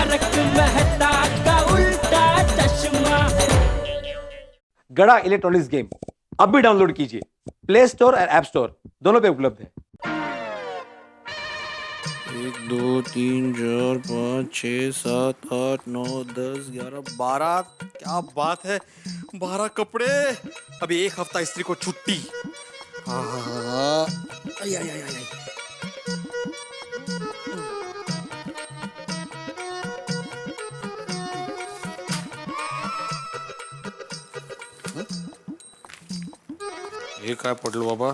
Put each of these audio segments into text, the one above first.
तारक मेहता का उल्टा चश्मा। गड़ा इलेक्ट्रॉनिक्स गेम अब भी डाउनलोड कीजिए, प्ले स्टोर और ऐप स्टोर दोनों पे उपलब्ध है। 1 2 3 4 5 6 7 8 9 10 11 12। क्या बात है, 12 कपड़े। अभी 1 हफ्ता स्त्री को छुट्टी। आई आई आई आई। ये काय पडलं बाबा?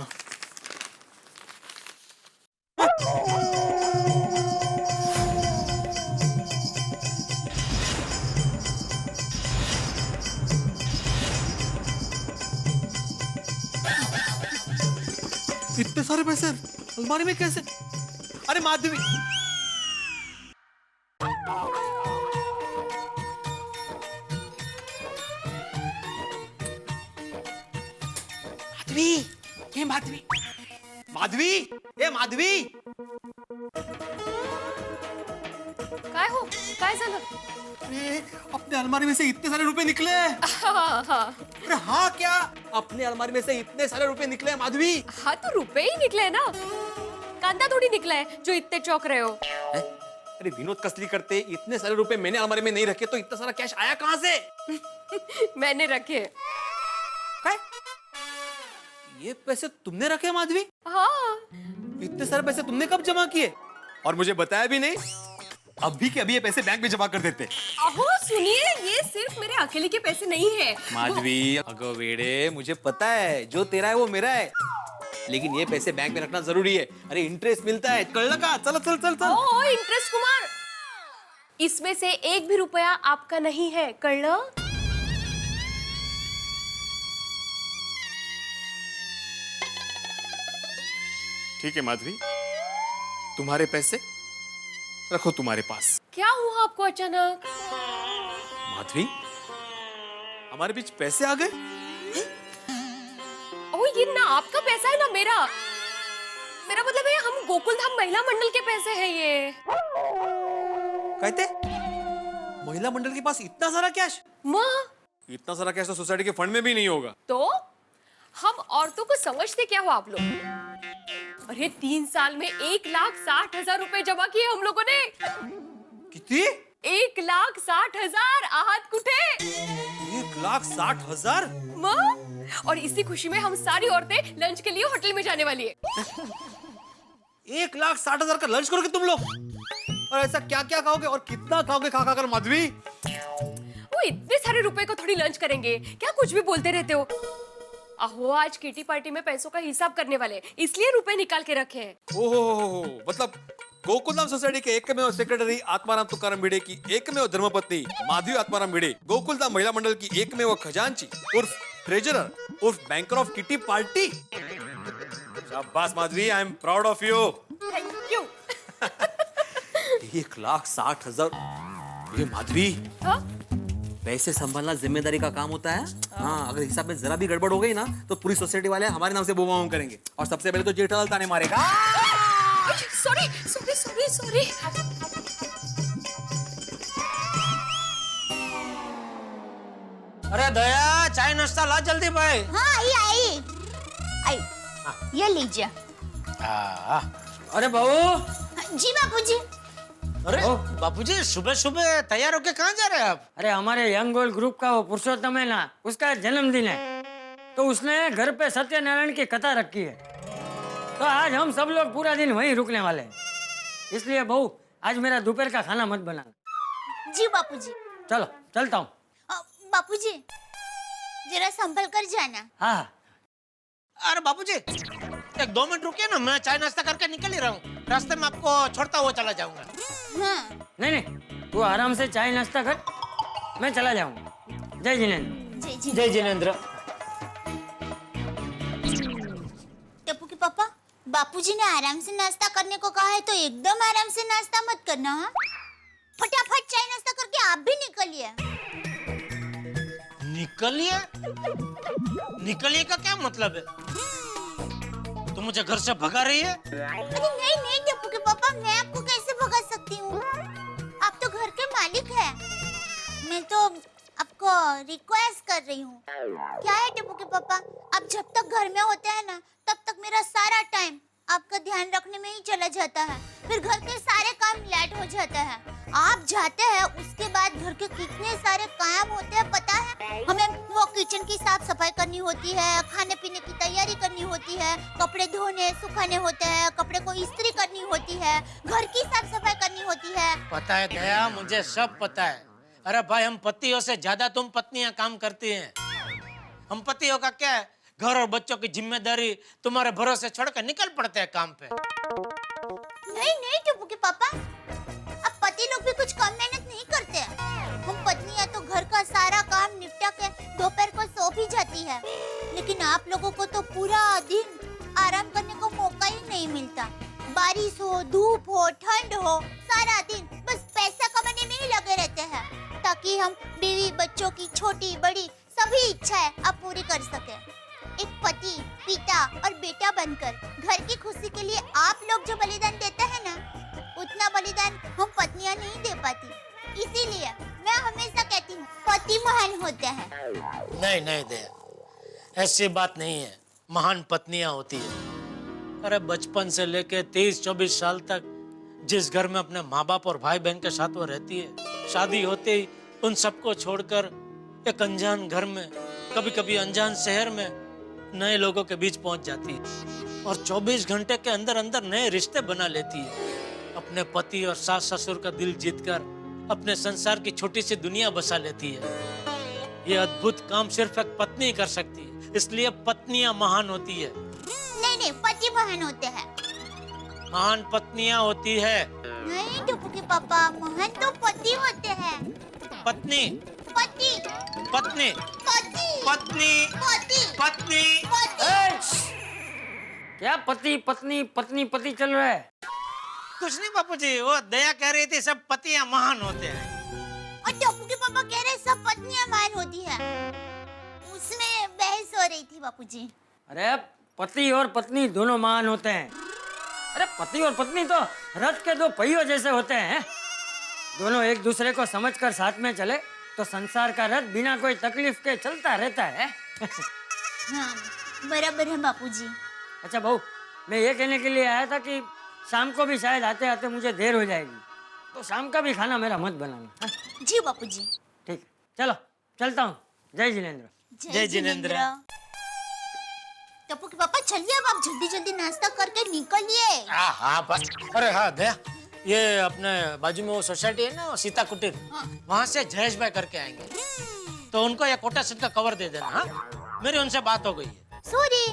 इतने सारे पैसे अलमारी में कैसे? अरे माधवी, माधवी, ये माधवी, माधवी, ये माधवी। काय हो, काय झालं? अरे अपने अलमारी में से इतने सारे रुपए निकले। हाँ हाँ अरे हाँ क्या, अपने अलमारी में से इतने सारे रुपए निकले हैं माधवी। हाँ, तो रुपए ही निकले हैं ना, कांदा थोड़ी निकला है जो इतने चौक रहे हो। अरे विनोद कसली करते, इतने सारे रुपए मैंने अलमारी में नहीं रखे तो इतना सारा कैश आया कहाँ से? मैंने रखे। काय? ये पैसे तुमने रखे माधवी? हाँ। इतने सारे पैसे तुमने कब जमा किए और मुझे बताया भी नहीं? अभी के अभी ये पैसे बैंक में जमा कर देते। अहो सुनिए, ये सिर्फ मेरे अकेले के पैसे नहीं है। माधवी, अगो वेड़े, मुझे पता है जो तेरा है वो मेरा है, लेकिन ये पैसे बैंक में रखना जरूरी है। अरे इंटरेस्ट मिलता है, कल का। चलो चल चल चल। ओ इंटरेस्ट कुमार, इसमें से एक भी रुपया आपका नहीं है, कळलं? ठीक है माधवी, तुम्हारे पैसे रखो तुम्हारे पास। क्या हुआ आपको अचानक? माधवी, हमारे बीच पैसे आ गए। ओ ये ना आपका पैसा है ना मेरा। मेरा मतलब है हम गोकुल धाम महिला मंडल के पैसे हैं ये। कहते महिला मंडल के पास इतना सारा कैश? माँ, इतना सारा कैश तो सोसाइटी के फंड में भी नहीं होगा। तो हम औरतों को समझते क्या हो आप लोग? अरे 3 साल में 1,60,000 रुपए जमा किए हम लोगों ने। कितनी? 1,60,000 आहात कुठे? 1,60,000? माँ, और इसी खुशी में हम सारी औरतें लंच के लिए होटल में जाने वाली है। 1,60,000 का लंच करोगे तुम लोग? और ऐसा क्या क्या खाओगे और कितना खाओगे खा खा कर माधवी? वो इतने सारे रुपए को थोड़ी लंच करेंगे, क्या कुछ भी बोलते रहते हो? अहो आज किटी पार्टी में पैसों का हिसाब करने वाले, इसलिए रुपए निकाल के रखे हैं। ओहो, मतलब गोकुलधाम सोसाइटी के एकमेव सेक्रेटरी आत्माराम तुकाराम भिडे की एकमेव धर्मपत्नी माधवी आत्माराम भिडे, गोकुलधाम महिला मंडल की एकमेव खजांची उर्फ ट्रेजरर उर्फ बैंकर ऑफ किटी पार्टी। शाबाश Madhavi, I am proud of you. Thank you. 1,60,000। ये माधवी, हाँ? पैसे संभालना जिम्मेदारी का काम होता है। हाँ, अगर हिसाब में जरा भी गड़बड़ हो गई ना तो पूरी सोसाइटी वाले हमारे नाम से बूम करेंगे और सबसे पहले तो जेठालाल ताने मारेगा। Sorry sorry sorry sorry. अरे दया, चाय नाश्ता ला जल्दी भाई। हाँ आई आई आई, ये लीजिए। अरे बहू। जी बापूजी। अरे बापूजी, सुबह सुबह तैयार होके कहाँ जा रहे हैं आप? अरे हमारे यंग गोल ग्रुप का वो पुरुषोत्तम है ना, उसका जन्मदिन है, तो उसने घर पे सत्यनारायण की कथा रखी है, तो आज हम सब लोग पूरा दिन वहीं रुकने वाले हैं। इसलिए बहू आज मेरा दोपहर का खाना मत बनाना। जी बापूजी। चलो चलता हूँ। बापूजी जरा संभल कर जाना। हाँ। अरे बापूजी, 1-2 मिनट रुकिए ना, मैं चाय नाश्ता करके निकल ही रहा हूँ। रास्ते में आपको छोड़ता हुआ चला जाऊंगा। हाँ। नहीं, तू आराम से चाय नाश्ता कर, मैं चला जाऊंगा। जय जिनेंद्र। जय जिनेंद्र। टप्पू के पापा, बापूजी ने आराम से नाश्ता करने को कहा है, तो एकदम आराम से नाश्ता मत करना। हाँ, फटाफट चाय नाश्ता करके आप भी निकलिए। निकलिए? निकलिए का क्या मतलब है? तुम मुझे घर से भगा रही है? अरे नहीं नहीं टप्पू के पापा, मैं आपको कैसे भगा सकती हूँ? आप तो घर के मालिक रिक्वेस्ट कर रही हूँ। क्या है टिप्पू के पापा, आप जब तक घर में होते हैं ना तब तक मेरा सारा टाइम आपका ध्यान रखने में ही चला जाता है, फिर घर के सारे काम लेट हो जाते हैं। आप जाते हैं उसके बाद घर के कितने सारे काम होते हैं पता है? हमें वो किचन की साफ सफाई करनी होती है, खाने पीने की तैयारी करनी होती है, कपड़े धोने सुखाने होते हैं, कपड़े को इस्त्री करनी होती है, घर की साफ सफाई करनी होती है। पता है दया, मुझे सब पता है। अरे भाई, हम पतियों से ज्यादा तुम पत्नियां काम करती हैं। हम पतियों का क्या है, घर और बच्चों की जिम्मेदारी तुम्हारे भरोसे छोड़कर निकल पड़ते हैं काम पे। नहीं नहीं टिप्पू के पापा, अब पति लोग भी कुछ कम मेहनत नहीं करते हैं। हम पत्नियां तो घर का सारा काम निपटा के दोपहर को सो भी जाती है, लेकिन आप लोगों को तो पूरा दिन आराम करने को मौका ही नहीं मिलता। बारिश हो, धूप हो, ठंड हो, सारा दिन बस पैसा कमाने में ही लगे रहते हैं, ताकि हम बीवी बच्चों की छोटी बड़ी सभी इच्छाएं आप पूरी कर सके। एक पति, पिता और बेटा बनकर घर की खुशी के लिए आप लोग जो बलिदान देते हैं ना, उतना बलिदान हम पत्नियां नहीं दे पाती। इसीलिए मैं हमेशा कहती हूँ पति महान होते हैं। नहीं नहीं दया, ऐसी बात नहीं है। महान पत्नियां होती है। अरे बचपन से लेके 23-24 साल तक जिस घर में अपने माँ बाप और भाई बहन के साथ वो रहती है, शादी होते ही उन सबको छोड़कर एक अनजान घर में, कभी कभी अनजान शहर में नए लोगों के बीच पहुंच जाती है और 24 घंटे के अंदर अंदर नए रिश्ते बना लेती है। अपने पति और सास ससुर का दिल जीतकर अपने संसार की छोटी सी दुनिया बसा लेती है। ये अद्भुत काम सिर्फ एक पत्नी कर सकती है, इसलिए पत्नियां महान होती है। नहीं नहीं, पति महान होते हैं। महान पत्नियां होती है। नहीं टिप्पू के पापा, महान तो पति होते हैं। पत्नी पति पत्नी पति पत्नी पति पत्नी। पति। क्या पति पत्नी पत्नी पति चल रहा है? कुछ नहीं बापूजी, वो दया कह रही थी सब पतियां महान होते हैं। और टिप्पू के पापा कह रहे सब पत्नियां महान होती है, उसमें बहस हो रही थी बापूजी। अरे पति और पत्नी दोनों महान होते हैं। अरे पति और पत्नी तो रथ के दो पहियों जैसे होते हैं। दोनों एक दूसरे को समझकर साथ में चले तो संसार का रथ बिना कोई तकलीफ के चलता रहता है। हाँ बराबर है बापूजी। अच्छा बहू, मैं ये कहने के लिए आया था कि शाम को भी शायद आते आते मुझे देर हो जाएगी, तो शाम का भी खाना मेरा मत बनाना। हाँ? जी बापूजी। ठीक है, चलो चलता हूँ। जय जिनेंद्र। जय जिनेंद्र। टप्पू के पापा चलिए, अब आप जल्दी जल्दी नाश्ता करके निकलिए। हाँ बस। अरे हाँ दया, ये अपने बाजू में वो सोसाइटी है ना, सीता कुटीर, वहाँ से जयेश भाई करके आएंगे, तो उनको ये कोटेशन का कवर दे देना। हाँ, मेरी उनसे बात हो गई है। सॉरी,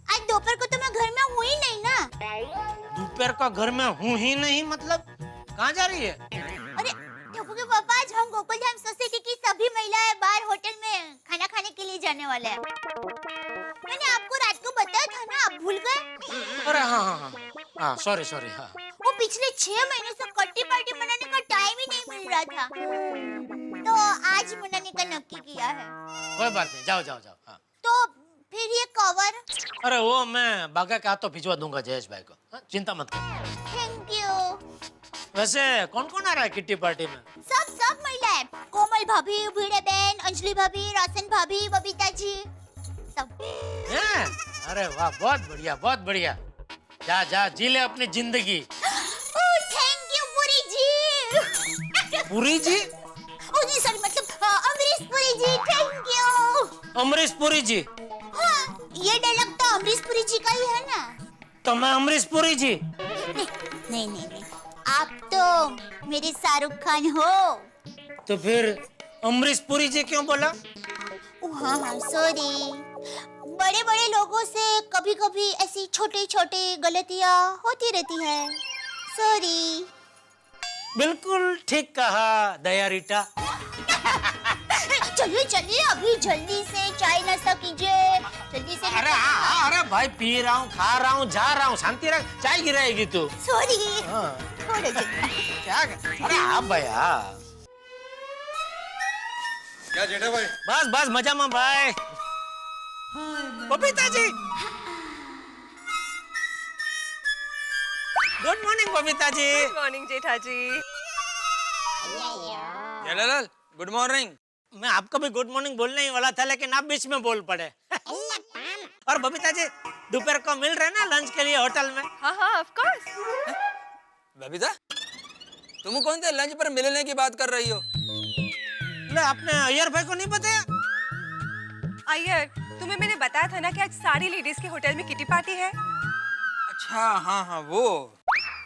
आज दोपहर को तो मैं घर में हूँ ही नहीं ना। दोपहर को घर में हूँ ही नहीं मतलब कहाँ जा रही है? अरे टप्पू के पापा, आज हम गोकुलधाम सोसाइटी की सभी महिलाएं बाहर होटल में खाना खाने के लिए जाने वाले हैं। मैंने आपको रात को बताया था ना, आप भूल गए? अरे हाँ हाँ हाँ हाँ, सॉरी सॉरी। हाँ, वो पिछले 6 महीने से कट्टी पार्टी मनाने का टाइम ही नहीं मिल रहा था, तो आज मनाने का नक्की किया है। कोई बात नहीं, जाओ जाओ जाओ। हाँ। तो फिर ये कवर? अरे वो मैं बागा के हाथों भिजवा दूंगा जयेश भाई को। हाँ, चिंता मत कर। Thank you. वैसे कौन कौन आ रहा है किट्टी पार्टी में? सब महिलाएं, कोमल भाभी, भिड़े बहन, अंजलि भाभी, रासन भाभी, बबीता जी, सब। हैं? अरे वाह, बहुत बढ़िया बहुत बढ़िया। जा जा जी ले अपनी जिंदगी। Thank you Puri ji. पुरी जी? जी सॉरी, मतलब अमरीश पुरी जी, थैंक यू। अमरीश पुरी जी? हाँ, ये डायलॉग तो अमरीश पुरी जी का ही है ना। तो मैं अमरीश पुरी जी? नहीं, आप तो मेरे शाहरुख खान हो। तो फिर अमरीश पुरी जी क्यों बोला? हाँ सॉरी, बड़े बड़े लोगों से कभी कभी ऐसी छोटी छोटी गलतियाँ होती रहती है, सॉरी। बिल्कुल ठीक कहा दया रीटा। चलिए चलिए, अभी जल्दी से चाय नाश्ता कीजिए, जल्दी से। अरे हाँ, अरे भाई पी रहा हूँ, खा रहा हूँ, जा रहा हूँ, शांति रख, चाय गिराएगी तू। सॉरी। हाँ। थोड़ा जल्दी। क्या? अरे हाँ भैया। क्या जेठा भाई? बस बस मजा में भाई। Babita ji, good morning Babita ji. Good morning Jetha ji. Jethalal, good morning. मैं आपको भी गुड मॉर्निंग बोलने ही वाला था, लेकिन आप बीच में बोल पड़े। और बबीता जी, दोपहर को मिल रहे ना लंच के लिए होटल में? हाँ हाँ ऑफ कोर्स। बबीता, तुम कौन थे लंच पर मिलने की बात कर रही हो? ले, आपने अय्यर भाई को नहीं बताया? अय्यर, तुम्हें मैंने बताया था ना कि आज सारी लेडीज के होटल में किटी पार्टी है। अच्छा, हाँ हाँ वो।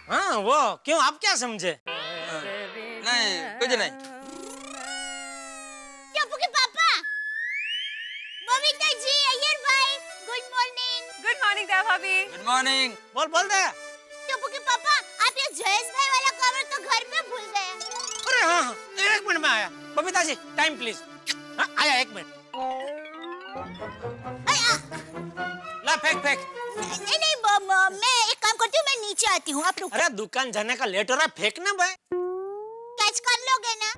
हाँ वो क्यों, आप क्या समझे? नहीं, कुछ नहीं। टप्पू के पापा, बबीता जी, अय्यर भाई, गुड मॉर्निंग। गुड मॉर्निंग दया भाभी। Good morning. बोल दे। टप्पू के पापा, आप ये जयेश भाई वाला कवर तो घर पे भूल गए। अरे हाँ हाँ, 1 मिनट में आया। Babita ji time please. हाँ आया, 1 मिनट। ला फेंक। नहीं, मैं एक काम करती हूँ, मैं नीचे आती हूँ, आप रुको। अरे दुकान जाने का लेट हो रहा है, फेंकना भाई। कैच कर लोगे ना?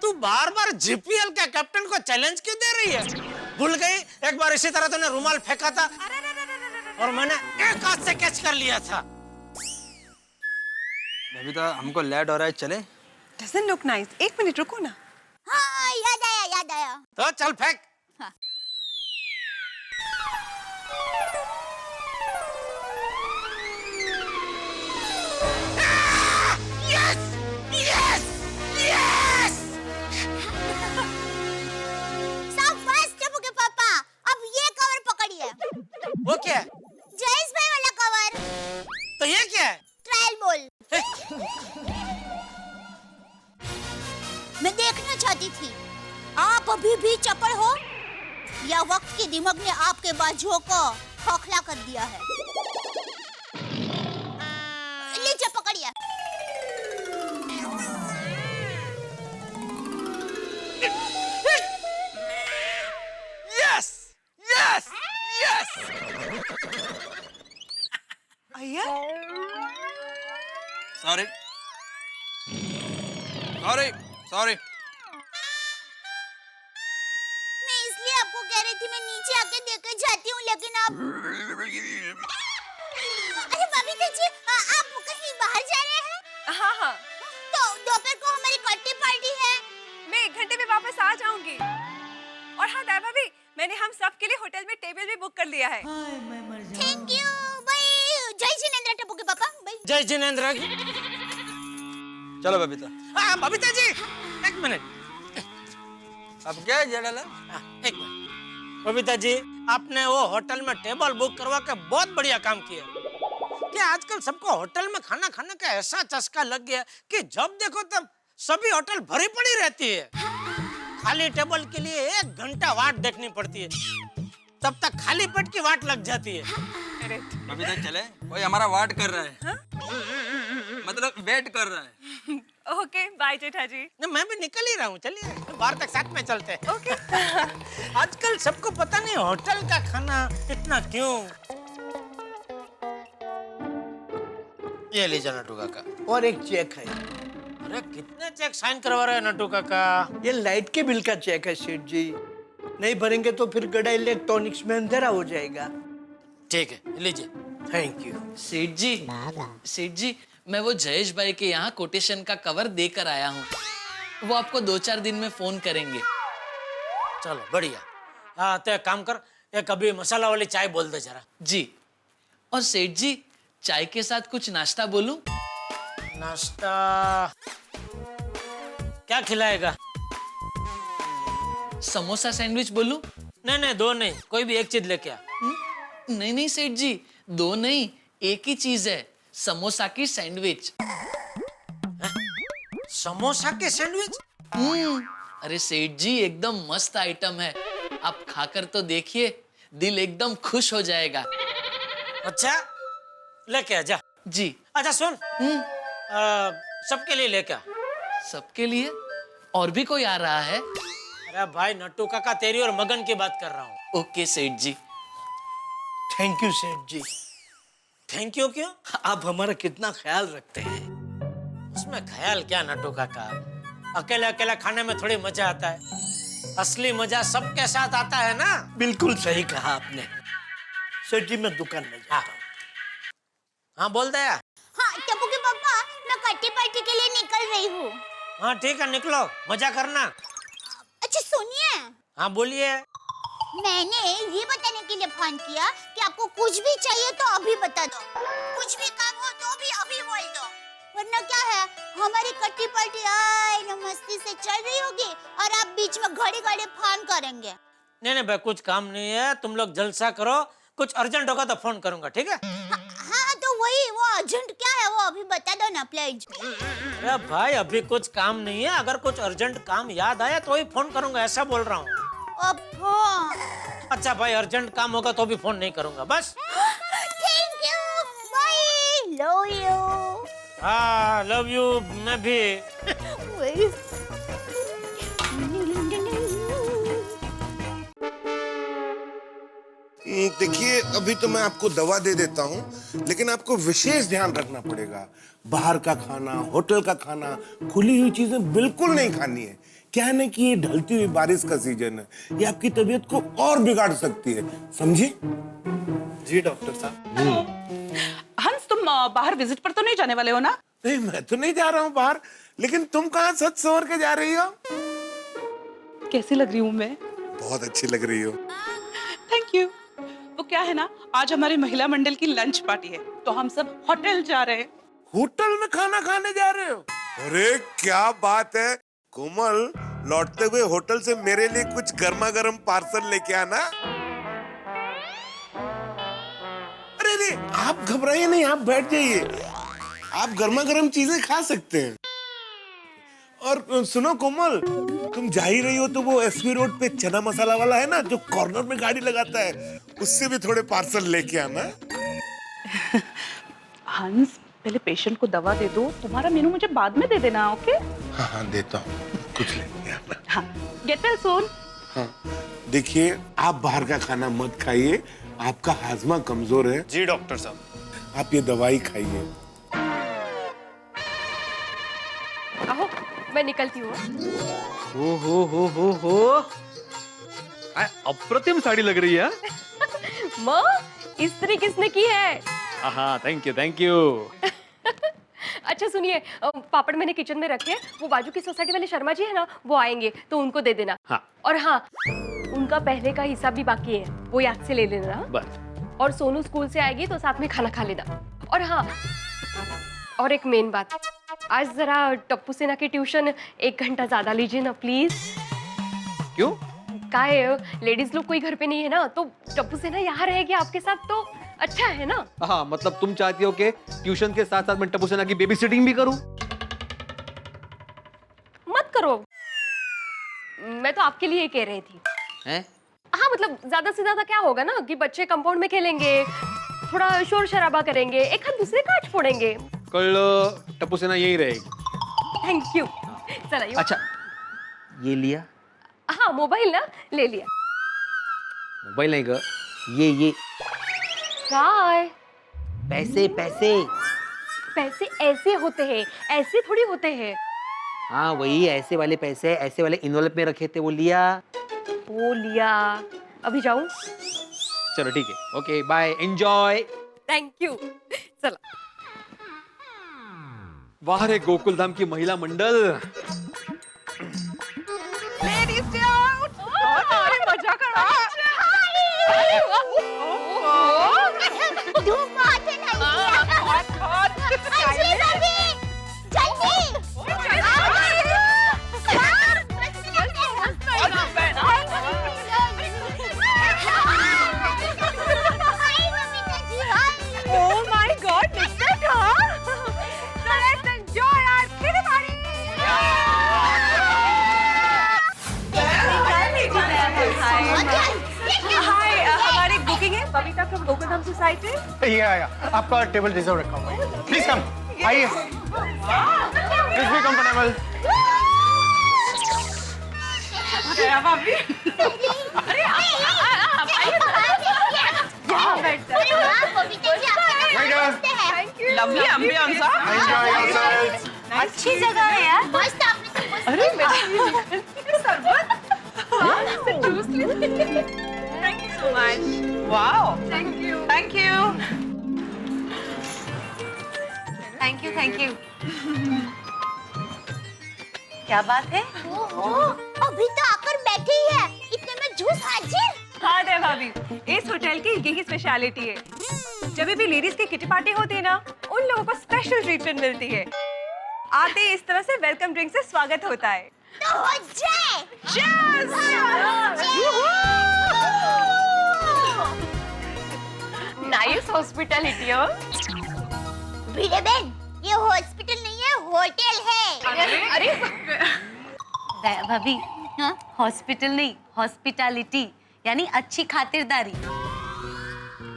तू बार जीपीएल के कैप्टन को चैलेंज क्यों दे रही है? भूल गई, एक बार इसी तरह तूने रुमाल फेंका था और मैंने एक हाथ से कैच कर लिया था। बबीता, हमको लेट हो रहा है, चले? Doesn't look nice. 1 मिनट रुको ना। हाँ, याद आया। तो चल फेंक। हाँ। शाबाश टप्पू के पापा, अब ये कवर पकड़िए। वो क्या है? जयेश भाई वाला कवर, तो ये क्या है? Trial ball. मैं देखना चाहती थी, आप अभी भी चपड़ हो या वक्त की दिमक ने आपके बाजुओं को खोखला कर दिया है? लीजिए पकड़िए। Yes yes yes. Iyer, sorry sorry sorry. मैं इसलिए आपको कह रही थी, मैं नीचे आके देकर जाती हूँ, लेकिन आप अरे बबीता जी, आप कहीं बाहर जा रहे हैं? हाँ हाँ, तो दोपहर को हमारी किट्टी पार्टी है। मैं 1 घंटे में वापस आ जाऊंगी। और हाँ दया भाभी, मैंने हम सब के लिए होटल में टेबल भी बुक कर लिया है। थैंक यू भाई। जय जिनेंद्र टप्पू के पापा भाई। जय जिनेंद्र। चलो बबीता। हाँ बबीता जी, 1 मिनट। अब क्या है डाला? 1 मिनट। बबीता जी, आपने वो होटल में टेबल बुक करवा के बहुत बढ़िया काम किया। कि आजकल सबको होटल में खाना खाने का ऐसा चस्का लग गया कि जब देखो तब सभी होटल भरी पड़ी रहती है। खाली टेबल के लिए 1 घंटा वाट देखनी पड़ती है, तब तक खाली पेट की वाट लग जाती है। बबीता चले, कोई हमारा वाट कर रहा है। मतलब वेट कर रहा है। ओके बाय जेठा जी। मैं भी निकल ही रहा हूँ, चलिए बाहर तक साथ में चलते हैं। ओके। आजकल सबको पता नहीं होटल का खाना इतना क्यों। ये लीजिए नटू काका। और एक चेक है। अरे कितने चेक साइन करवा रहे हैं नटू काका? ये लाइट के बिल का चेक है सेठ जी, नहीं भरेंगे तो फिर गड़ा इलेक्ट्रॉनिक्स में अंधेरा हो जाएगा। ठीक है, लीजिए। Thank you. सेठ जी मैं वो जयेश भाई के यहाँ कोटेशन का कवर देकर आया हूँ। वो आपको 2-4 दिन में फोन करेंगे। चलो बढ़िया। हाँ तो एक काम कर, एक अभी मसाला वाली चाय बोल दे जरा। जी। और सेठ जी, चाय के साथ कुछ नाश्ता बोलूं? नाश्ता क्या खिलाएगा? समोसा सैंडविच बोलूं? नहीं 2 नहीं, कोई भी एक चीज लेके आ। नहीं सेठ जी, 2 नहीं, एक ही चीज है, समोसा की सैंडविच। समोसा के सैंडविच? अरे सेठ जी, एकदम मस्त आइटम है, आप खाकर तो देखिए, दिल एकदम खुश हो जाएगा। अच्छा लेके आ जा। जी। अच्छा सुन, सबके लिए लेके आ। सबके लिए? और भी कोई आ रहा है? अरे भाई नट्टू काका, तेरी और मगन की बात कर रहा हूँ। ओके सेठ जी। थैंक यू सेठ जी। थैंक यू क्यों? आप हमारा कितना ख्याल रखते हैं। उसमें ख्याल क्या नट्टू काका, अकेले अकेले खाने में थोड़ी मजा आता है, असली मजा सबके साथ आता है ना। बिल्कुल सही कहा आपने। सेठ जी मैं दुकान में जाता हूँ। हाँ बोल दया। हाँ टप्पू के पापा, मैं किट्टी पार्टी के लिए निकल रही हूँ। हाँ ठीक है, निकलो, मजा करना। अच्छा सुनिए, हाँ बोलिए। मैंने ये बताने के लिए फोन किया कि आपको कुछ भी चाहिए तो अभी बता दो, कुछ भी काम हो तो भी अभी बोल दो, वरना क्या है हमारी किट्टी पार्टी आई मस्ती से चल रही होगी और आप बीच में घड़ी घड़ी फोन करेंगे। नहीं नहीं भाई, कुछ काम नहीं है, तुम लोग जलसा करो, कुछ अर्जेंट होगा तो फोन करूंगा, ठीक है? हाँ तो वही, वो अर्जेंट क्या है वो अभी बता दो ना प्लीज। अरे भाई अभी कुछ काम नहीं है, अगर कुछ अर्जेंट काम याद आया तो ही फोन करूंगा, ऐसा बोल रहा हूँ। अच्छा भाई, अर्जेंट काम होगा तो भी फोन नहीं करूंगा, बस। Thank you, bye, love you. हाँ लव यू, मैं भी। देखिए, अभी तो मैं आपको दवा दे देता हूँ, लेकिन आपको विशेष ध्यान रखना पड़ेगा। बाहर का खाना, होटल का खाना, खुली हुई चीजें बिल्कुल नहीं खानी है। क्या है ना कि ये ढलती हुई बारिश का सीजन है, ये आपकी तबीयत को और बिगाड़ सकती है, समझे? जी डॉक्टर साहब। हंस, तुम बाहर विजिट पर तो नहीं जाने वाले हो ना? नहीं, मैं तो नहीं जा रहा हूँ बाहर, लेकिन तुम कहाँ सच संवर के जा रही हो? कैसी लग रही हूँ मैं? बहुत अच्छी लग रही हो। Thank you. वो क्या है ना, आज हमारी महिला मंडल की लंच पार्टी है, तो हम सब होटल जा रहे हैं। होटल में खाना खाने जा रहे हो? अरे क्या बात है कोमल, लौटते हुए होटल से मेरे लिए कुछ गर्मा गर्म पार्सल लेके आना। अरे नहीं, आप घबराइए नहीं, आप बैठ जाइए, आप गर्मा गर्म चीजें खा सकते हैं। और सुनो कोमल, तुम जा ही रही हो तो वो एसवी रोड पे चना मसाला वाला है ना, जो कॉर्नर में गाड़ी लगाता है, उससे भी थोड़े पार्सल लेके आना। हंस, पहले पेशेंट को दवा दे दो, तुम्हारा मेनू मुझे बाद में दे देना, ओके? हाँ हाँ देता हूँ, कुछ लेके आना। हाँ, गेट वेल सून। हाँ, देखिए आप बाहर का खाना मत खाइए, आपका हाजमा कमजोर है। जी डॉक्टर साहब। आप ये दवाई खाइए। आओ, मैं निकलती हूँ। हो अप्रतिम साड़ी लग रही है। माँ, इस्त्री किसने की है? हाँ थैंक यू। अच्छा सुनिए, पापड़ मैंने किचन में रखे, वो बाजू की सोसाइटी वाले शर्मा जी है ना, वो आएंगे तो उनको दे देना। हाँ। और हाँ, उनका पहले का हिसाब भी बाकी है, वो याद से ले लेना। बस। और सोनू स्कूल से आएगी तो साथ में खाना खा लेना। और हाँ, और एक मेन बात, आज जरा टप्पू सेना की ट्यूशन 1 घंटा ज्यादा लीजिए ना प्लीज। क्यों? क्या है, लेडीज लोग कोई घर पे नहीं है ना, तो टप्पू सेना यहाँ रहेगी आपके साथ तो अच्छा है ना। हाँ, मतलब तुम चाहती हो कि ट्यूशन के साथ साथ मैं टप्पू सेना की बेबी सिटिंग भी करूं? मत करो, मैं तो आपके लिए कह रही थी। हैं? हाँ मतलब ज्यादा से ज्यादा क्या होगा ना कि बच्चे कंपाउंड में खेलेंगे, थोड़ा शोर शराबा करेंगे, एक हाथ दूसरे का आज फोड़ेंगे। कल टप्पू सेना यही रहेगी। Thank you. चला अच्छा, ये लिया? हाँ मोबाइल ना ले लिया। मोबाइल नहीं ग, ये काय? पैसे। पैसे ऐसे होते हैं, ऐसे थोड़ी होते हैं। हाँ वही, ऐसे वाले पैसे, ऐसे वाले इन्वॉल्व में रखे थे, वो लिया। वो लिया। अभी जाऊं? चलो ठीक है, okay bye, enjoy. Thank you. चला। वाह रे गोकुल धाम की महिला मंडल। मजा करो। धूप बहुत है ना, अच्छी भाभी, Oh my God, Mr. Tom! So let's enjoy our kitty party! Hi, हमारी बुकिंग है बबीता फ्रॉम गोकुल धाम सोसाइटी। आपका टेबल रिजर्व रखा हुआ है, प्लीज कम, आइए, प्लीज बी कंफर्टेबल। भाभी, अरे लवली एम्बियंस। अच्छी जगह है यार, मस्त। आपने अरे मेरी शरबत, जूस लीजिए। Thank you so much. Wow, thank you. Thank you. क्या बात है? ओहो, अभी तो आकर बैठी ही है, इतने में जूस हाजिर। हाँ दे भाभी, इस होटल की यही स्पेशलिटी है। जब भी लेडीज की किटी पार्टी होती है ना, उन लोगों को स्पेशल ट्रीटमेंट मिलती है। आते ही इस तरह से वेलकम ड्रिंक से स्वागत होता है। तो हो जाए। Cheers! नाइस हॉस्पिटैलिटी हो। भिड़े बहन, ये हॉस्पिटल नहीं है, होटल है। अरे दया भाभी, हाँ? हॉस्पिटल नहीं, हॉस्पिटैलिटी यानी अच्छी खातिरदारी।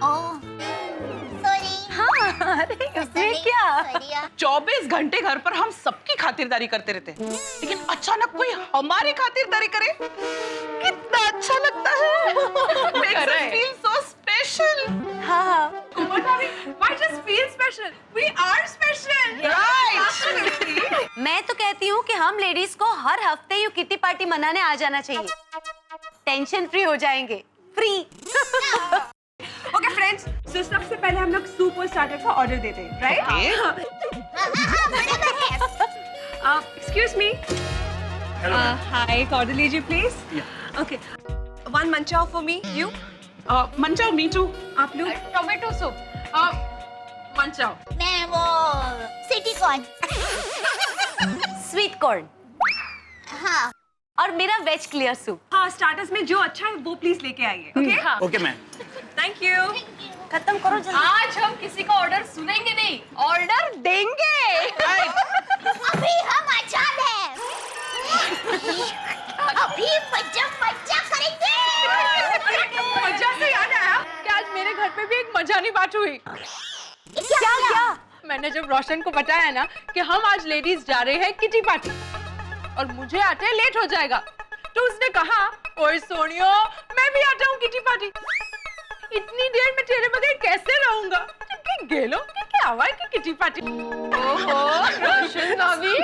ओह, सॉरी। हाँ, अरे उसमें क्या? 24 घंटे घर पर हम सबकी खातिरदारी करते रहते हैं, लेकिन अचानक कोई हमारी खातिरदारी करे, कितना अच्छा लगता है। Makes us feel so special. हाँ, why just feel special? We are special. Right. मैं तो कहती हूँ कि हम लेडीज को हर हफ्ते यूँ किटी पार्टी मनाने आ जाना चाहिए। टेंशन फ्री हो जाएंगे, फ्री। ओके फ्रेंड्स, सो सबसे पहले हम लोग सूप और स्टार्टर का ऑर्डर देते हैं, राइट? एक्सक्यूज मी, हाय, एक ऑर्डर लीजिए please. Okay, one manchow for me, you. Manchow, me too. आप लोग टोमेटो सूप, मंचाओ। मैं वो सिटी कॉर्न। स्वीट कॉर्न हाँ। और मेरा वेज क्लियर सूप। हाँ, स्टार्टर्स में जो अच्छा है वो प्लीज लेके आइए, okay? Okay, ma'am. Thank you. खत्म करो जल्दी। आज हम किसी का ऑर्डर सुनेंगे नहीं, ऑर्डर देंगे। अभी हम आजाद हैं। अभी मजा करेंगे। मजा से याद आया कि आज मेरे घर पे भी एक मजानी बात हुई। क्या? मैंने जब रोशन को बताया ना कि हम आज लेडीज जा रहे हैं किटी पार्टी और मुझे आते लेट हो जाएगा, तो उसने कहा, ओए सोनियो, मैं भी आता हूँ किटी पार्टी। इतनी देर में तेरे बगैर कैसे रहूंगा? गेलो क्या हुआ कि किटी पार्टी? ओहो, रोशन भाभी,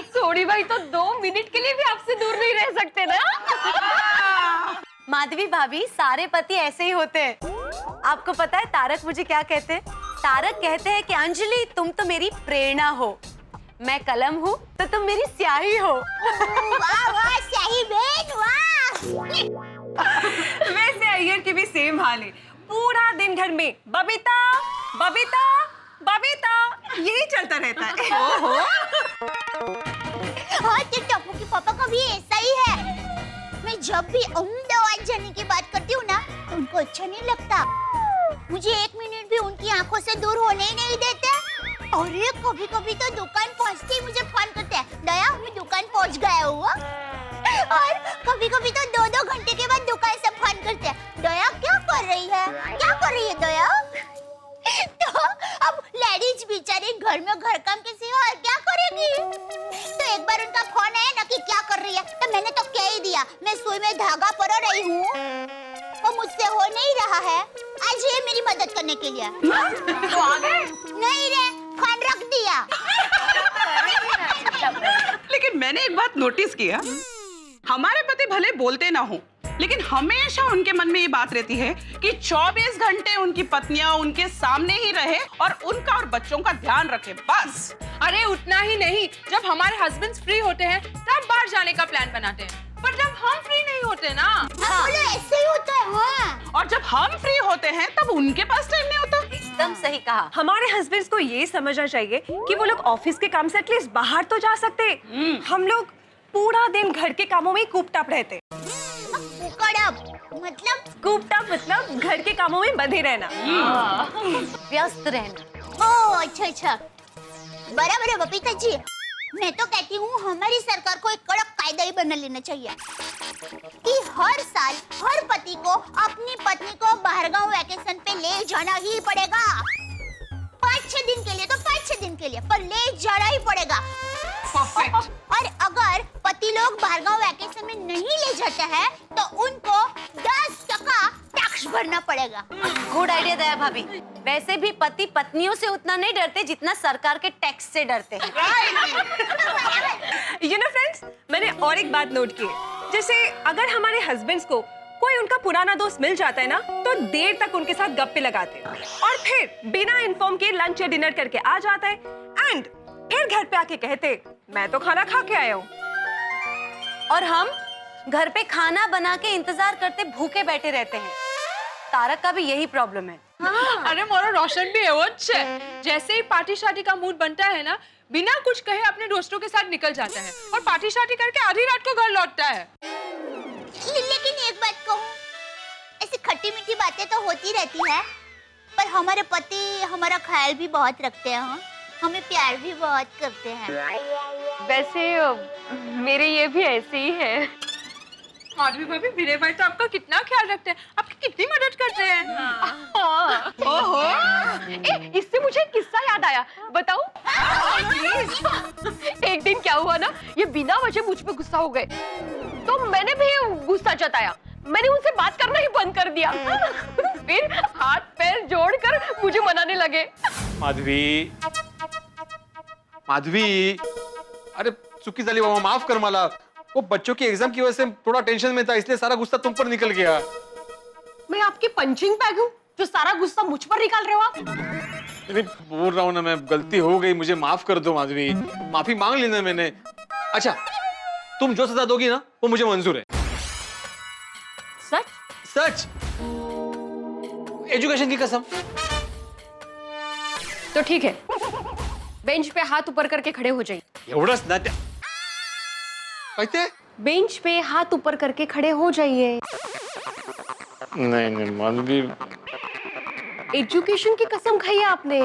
सोनी भाई तो 2 मिनट के लिए भी आपसे दूर नहीं रह सकते ना। माधवी भाभी, सारे पति ऐसे ही होते हैं। आपको पता है तारक मुझे क्या कहते हैं? तारक कहते हैं कि अंजलि, तुम तो मेरी प्रेरणा हो, मैं कलम हूँ तो तुम मेरी स्याही हो। वाह वाह, स्याही बहन, वाह। वैसे अय्यर की भी सेम हाल है, पूरा दिन घर में बबीता बबीता बबीता यही चलता रहता है। ओहो। हाँ, तो टप्पू के पापा का भी ऐसा ही है। मैं जब भी अहमदाबाद जाने की बात करती हूँ ना, तो उनको अच्छा नहीं लगता। मुझे 1 मिनट भी उनकी आंखों से दूर होने ही नहीं देते। और ये कभी-कभी तो दुकान पहुँचते ही मुझे फोन करते हैं, दया मैं दुकान पहुँच गया हुआ। और कभी-कभी तो 2-2 घंटे के बाद दुकान से फोन करते हैं, दया क्या कर रही है? क्या कर रही है दया? तो अब लेडीज बेचारी घर में घर काम के सिवा और क्या करेगी? तो एक बार उनका फोन आया ना कि क्या कर रही है, तो मैंने तो कह ही दिया, मैं सुई में धागा परो रही हूँ, वो मुझसे हो नहीं रहा है, आज ये मेरी मदद करने के लिए। तो आ गए? नहीं रे, फोन रख दिया। लेकिन मैंने एक बात नोटिस किया, हमारे पति भले बोलते ना हो, लेकिन हमेशा उनके मन में ये बात रहती है कि 24 घंटे उनकी पत्नियां उनके सामने ही रहे और उनका और बच्चों का ध्यान रखे, बस। अरे उतना ही नहीं, जब हमारे हस्बैंड्स फ्री होते हैं तब बाहर जाने का प्लान बनाते हैं, पर जब हम फ्री नहीं होते ना, हाँ, बोलो ऐसे ही होता है। हाँ। और जब हम फ्री होते हैं तब उनके पास टाइम नहीं होता। एकदम सही कहा। हमारे हस्बैंड्स को ये समझना चाहिए कि वो लोग ऑफिस के काम से एटलीस्ट बाहर तो जा सकते। हम लोग पूरा दिन घर के कामों में कूप्ड अप रहते। मतलब घर के कामों में बंधे रहना, व्यस्त रहना। ओह अच्छा, बराबर है बबीता जी। मैं तो कहती हूँ हमारी सरकार को एक कड़क कायदा ही बना लेना चाहिए कि हर साल हर पति को अपनी पत्नी को बाहरगांव वैकेशन पे ले जाना ही पड़ेगा। 5-6 दिन के लिए तो 5-6 दिन के लिए, पर ले जाना ही पड़ेगा। और अगर पति लोग बाहरगांव वैकेशन में नहीं ले जाते हैं तो उनको 10% टैक्स भरना पड़ेगा। गुड आइडिया दया भाभी। वैसे भी पति पत्नियों से उतना नहीं डरते जितना सरकार के टैक्स से डरते हैं। यू नो फ्रेंड्स, मैंने और एक बात नोट की है, जैसे अगर हमारे हस्बैंड्स को कोई उनका पुराना दोस्त मिल जाता है ना तो देर तक उनके साथ गप्पे लगाते हैं और फिर बिना इन्फॉर्म के लंच या डिनर करके आ जाता है एंड फिर घर पे आके कहते मैं तो खाना खा के आया हूँ। और हम घर पे खाना बना के इंतजार करते भूखे बैठे रहते हैं। तारक का भी यही प्रॉब्लम है। अरे मोरा रोशन भी है वो अच्छा है। जैसे ही पार्टी शादी का मूड बनता है ना, बिना कुछ कहे अपने दोस्तों के साथ निकल जाता है और पार्टी शादी करके आधी रात को घर लौटता है। लेकिन एक बात कहूँ, ऐसी खट्टी मीठी बातें तो होती रहती है, पर हमारे पति हमारा ख्याल भी बहुत रखते हैं, हमें प्यार भी बहुत करते हैं। वैसे मेरे ये भी ऐसे ही है। माधवी भाभी, भिड़े भाई तो आपका कितना ख्याल रखते हैं, आपकी कितनी मदद करते हैं। ओहो, इससे मुझे एक किस्सा याद आया, बताऊं? एक दिन क्या हुआ ना, ये बिना वजह मुझ पे गुस्सा हो गए, तो मैंने भी गुस्सा जताया। मैंने उनसे बात करना ही बंद कर दिया। फिर हाथ पैर जोड़कर मुझे मनाने लगे। माधवी, माधवी, अरे चुकी झाली बाबा, माफ कर मला। वो बच्चों की एग्जाम की वजह से थोड़ा टेंशन में था, इसलिए सारा गुस्सा तुम पर निकल गया। मैं आपकी पंचिंग बैग हूँ जो सारा गुस्सा मुझ पर निकाल रहे हो आप? अरे बोल रहा हूँ ना, मैं गलती हो गई, मुझे माफ कर दो माधवी, माफी मांग लेना मैंने। अच्छा, तुम जो सजा दोगी ना वो मुझे मंजूर है। सच? सच, एजुकेशन की कसम। तो ठीक है, बेंच पे हाथ ऊपर करके खड़े हो जाइए। एवढंच ना त्या कहते? बेंच पे हाथ ऊपर करके खड़े हो जाइए। नहीं नहीं माधवी, एजुकेशन की कसम खाई है आपने।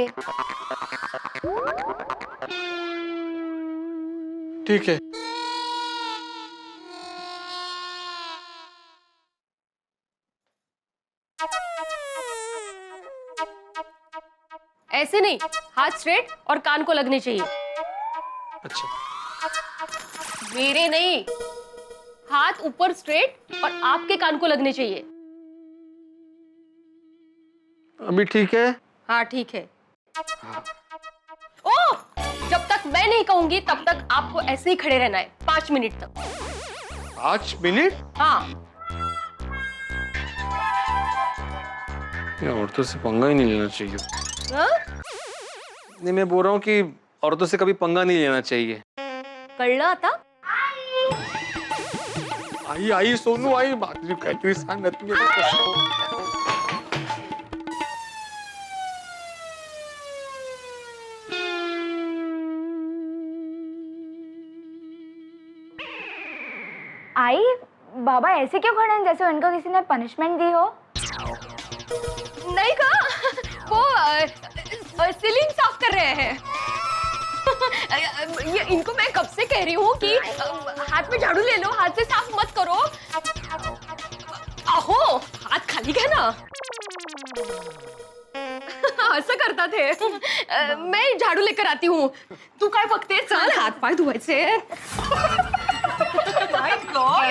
ठीक है। ऐसे नहीं, हाथ स्ट्रेट और कान को लगने चाहिए। अच्छा, मेरे नहीं, हाथ ऊपर स्ट्रेट और आपके कान को लगने चाहिए। अभी ठीक है? हाँ ठीक है। ओह, जब तक मैं नहीं कहूंगी तब तक आपको ऐसे ही खड़े रहना है 5 मिनट तक। 5 मिनट? हाँ। औरतों से पंगा ही नहीं लेना चाहिए। हाँ? नहीं, मैं बोल रहा हूँ कि औरतों से कभी पंगा नहीं लेना चाहिए। कळलं आता? आई आई सोनू आई, माधवी काहीतरी सांगत नाही। आई, बाबा ऐसे क्यों खड़े हैं जैसे उनको किसी ने पनिशमेंट दी हो? नहीं कहा, वो सीलिंग साफ कर रहे हैं। ये इनको मैं कब से कह रही हूँ कि हाथ में झाड़ू ले लो, हाथ से साफ मत करो। आहो, हाथ खाली है ना। असं करता थे। मैं झाड़ू लेकर आती हूँ, तू काय बघते? चल हाथ पाय धुवायचे। My God!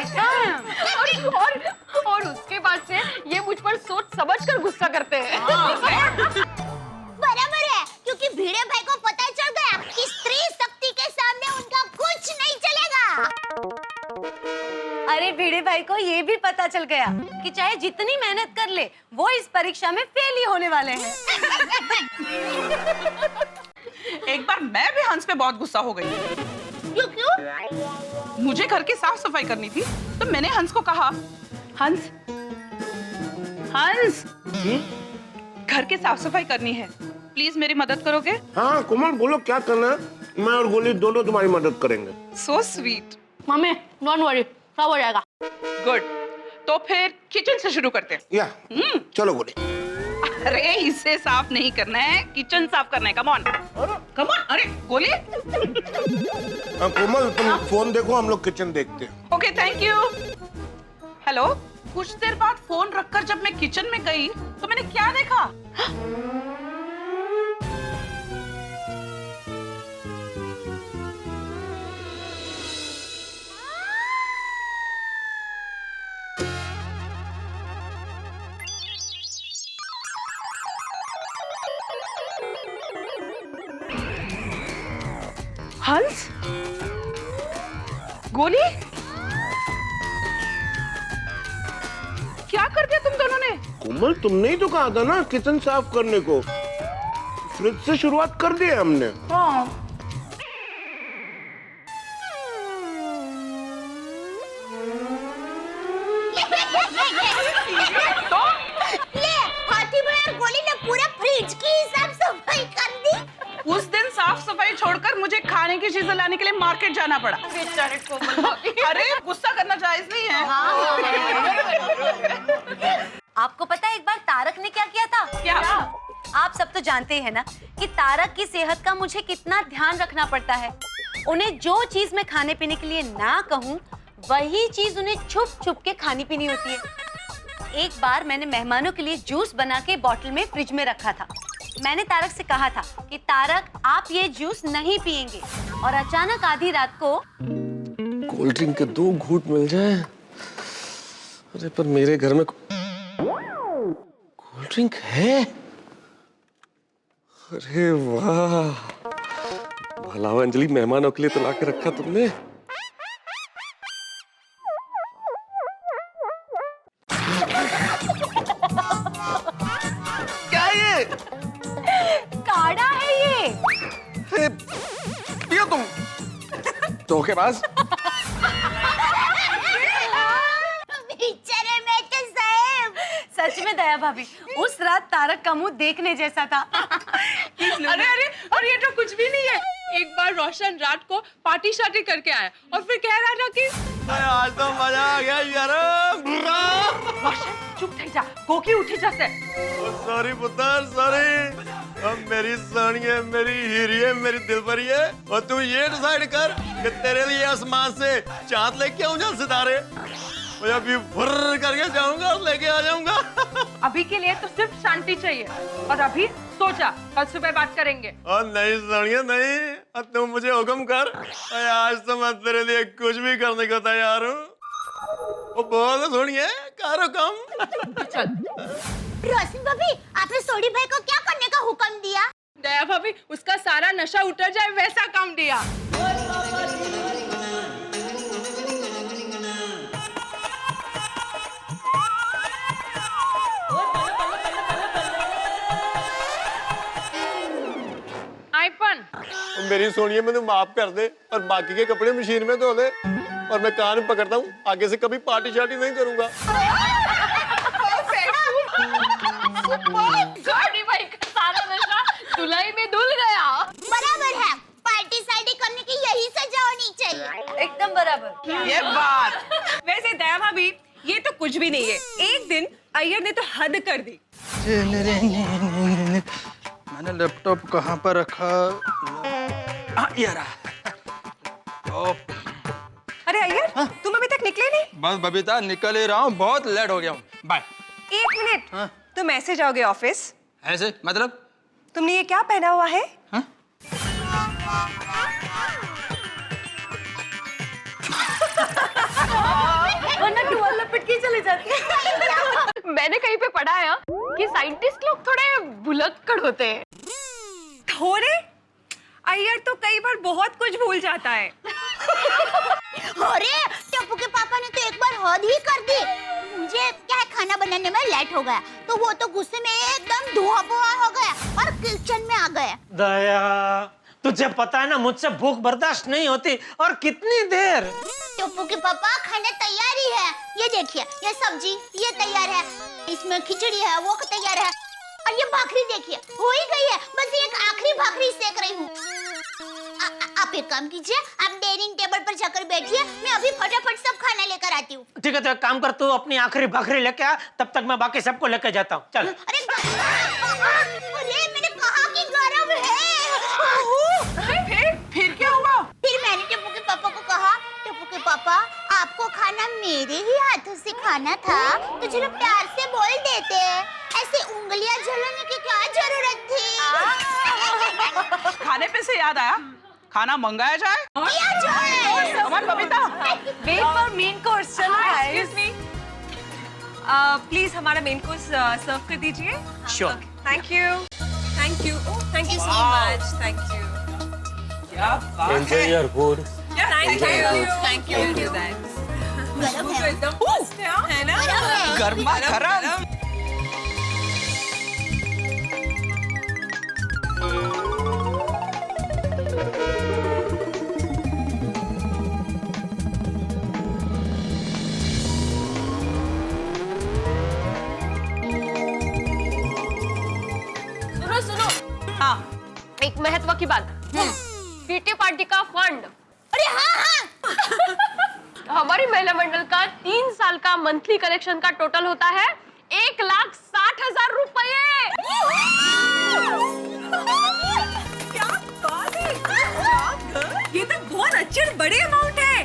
और उसके बाद से ये मुझ पर सोच समझ कर गुस्सा करते हैं। बराबर है, क्योंकि भिड़े भाई को पता चल गया कि स्त्री शक्ति के सामने उनका कुछ नहीं चलेगा। अरे भिड़े भाई को ये भी पता चल गया कि चाहे जितनी मेहनत कर ले, वो इस परीक्षा में फेल ही होने वाले हैं। एक बार मैं भी हंस पे बहुत गुस्सा हो गई। क्यों? मुझे घर की साफ सफाई करनी थी, तो मैंने हंस को कहा, हंस, हंस, घर की साफ सफाई करनी है, प्लीज मेरी मदद करोगे? हाँ कोमल, बोलो क्या करना है, मैं और गोली दोनों तुम्हारी मदद करेंगे। So sweet. Mummy, don't worry, सब हो जाएगा। गुड, तो फिर किचन से शुरू करते हैं। या, चलो गोली। अरे इसे साफ नहीं करना है, किचन साफ करना है। Come on, come on. अरे गोली। कोमल तुम फोन देखो, हम लोग किचन देखते हैं। Okay, thank you. हेलो। कुछ देर बाद फोन रखकर जब मैं किचन में गई तो मैंने क्या देखा? हंस, गोली, खराब कर दिया तुम दोनों ने। कोमल तुमने ही तो कहा था ना किचन साफ करने को। फ्रिज से शुरुआत कर दी है हमने। हाँ। तो ले हाथी भाई और गोली ने पूरा फ्रिज की साफ सफाई कर दी। उस दिन साफ सफाई छोड़कर मुझे खाने की चीजें लाने के लिए मार्केट जाना पड़ा। बेचारे कोमल। अरे गुस्सा करना जायज नहीं है। आपको पता है एक बार तारक ने क्या किया था? क्या? आप सब तो जानते हैं ना कि तारक की सेहत का मुझे कितना ध्यान रखना पड़ता है। उन्हें जो चीज मैं खाने पीने के लिए ना कहूँ वही चीज उन्हें छुप छुप के खानी पीनी होती है। एक बार मैंने मेहमानों के लिए जूस बना के बॉटल में फ्रिज में रखा था। मैंने तारक से कहा था कि तारक आप ये जूस नहीं पिएंगे, और अचानक आधी रात को कोल्ड ड्रिंक के 2 घूंट मिल जाए। अरे पर मेरे घर में कोल्ड ड्रिंक है। अरे वाह, भला अंजलि, मेहमानों के लिए तो ला के रखा तुमने। क्या ये? काढ़ा है ये। पियो तुम धोखेबाज। बेचारे मैं तो साहब। सच में दया भाभी, उस रात तारक का मुंह देखने जैसा था। अरे अरे, और ये तो कुछ भी नहीं है। एक बार रोशन रात को पार्टी शार्टी करके आया और फिर कह रहा था कि आज तो मजा आ गया यार। रोशन चुप थे जा, गोकी उठी जा से। सॉरी पुत्र, सॉरी। अब मेरी सोनिए, मेरी हीरिए, मेरी दिलपरी है, और तू ये डिसाइड कर कि तेरे लिए आसमान से चांद लेके आऊं या सितारे। मैं अभी फुर्र करके जाऊंगा और लेके आ जाऊंगा। अभी के लिए तो सिर्फ शांति चाहिए, और अभी सो जा, कल सुबह बात करेंगे। और नहीं सोनिए नहीं, अब तुम मुझे हुक्म कर। आज तो मैं तेरे लिए कुछ भी करने को तैयार हूँ। वो बोल सोनिए, करो कम। रोशन भाभी, आपने सोडी भाई को क्या करने का हुक्म दिया? दया भाभी, उसका सारा नशा उतर जाए वैसा काम दिया। आईफोन मेरी सोनिए, मैंने माफ कर दे और बाकी के कपड़े मशीन में धो दे, और मैं कान पकड़ता हूँ, आगे से कभी पार्टी शार्टी नहीं करूंगा। भाई का सारा नशा धुलाई में धुल गया। बराबर है, पार्टी सार्टी करने की यही सजा होनी चाहिए। एकदम बराबर। ये बात। वैसे दया भाभी, ये तो कुछ भी नहीं है। एक दिन अय्यर ने तो हद कर दी। मैंने लैपटॉप कहाँ पर रखा? ये रहा। अरे अय्यर, तुम अभी तक निकले नहीं? बस बबीता, निकल ही रहा हूँ, बहुत लेट हो गया हूँ। बाय। 1 मिनट। तुम ऐसे जाओगे ऑफिस? ऐसे मतलब? तुमने ये क्या पहना हुआ है? वरना टुवाल लपेट के चले जाते हैं। मैंने कहीं पे पढ़ा है कि साइंटिस्ट लोग थोड़े भुलक्कड़ होते हैं। थोड़े? अय्यर तो कई बार बहुत कुछ भूल जाता है। अरे टप्पू के पापा ने तो एक बार हद ही कर दी। मुझे क्या है, खाना बनाने में लेट हो गया तो वो तो गुस्से में एकदम धुआं हो गया और किचन में आ गया। दया, तुझे पता है ना मुझसे भूख बर्दाश्त नहीं होती, और कितनी देर। टप्पू के पापा, खाना तैयार ही है। ये देखिए, ये सब्जी ये तैयार है, इसमें खिचड़ी है वो तैयार है, और ये भाखरी देखिए हो ही गई है। बस एक आखिरी भाखरी सेक रही हूँ। आप एक काम कीजिए, आप डाइनिंग टेबल पर जाकर बैठिए, मैं अभी फटाफट सब खाना लेकर आती हूँ। ठीक है, तो एक काम कर, तू अपनी आखिरी भाखरी लेके आ, तब तक मैं बाकी सबको लेके जाता हूँ। चल। अरे मैंने कहा कि गरम है। फिर क्या हुआ? फिर मैंने टप्पू के पापा को कहा, टप्पू के पापा, आपको खाना मेरे ही हाथों से खाना था तो चलो प्यार से बोल देते, ऐसे उंगलियां जलाने की क्या जरूरत थी? खाने पे से याद आया, खाना मंगाया जाए? Come on Babita, wait for main course. चलो एक्सक्यूज मी, प्लीज हमारा मेन कोर्स सर्व कर दीजिए। Sure. Thank you. Thank you so much. Thank you. क्या बात है। Enjoy your food. Thank you. We'll do that. गरम है। एकदम मस्त है ना? गरम है। गर्मा गर्म। सुनो सुनो, हाँ एक महत्व की बात। किटी पार्टी का फंड, अरे हाँ हाँ, हमारी महिला मंडल का 3 साल का मंथली कलेक्शन का टोटल होता है 1,60,000 रुपये। क्या बात है, ये तो बहुत अच्छे और बड़े अमाउंट है।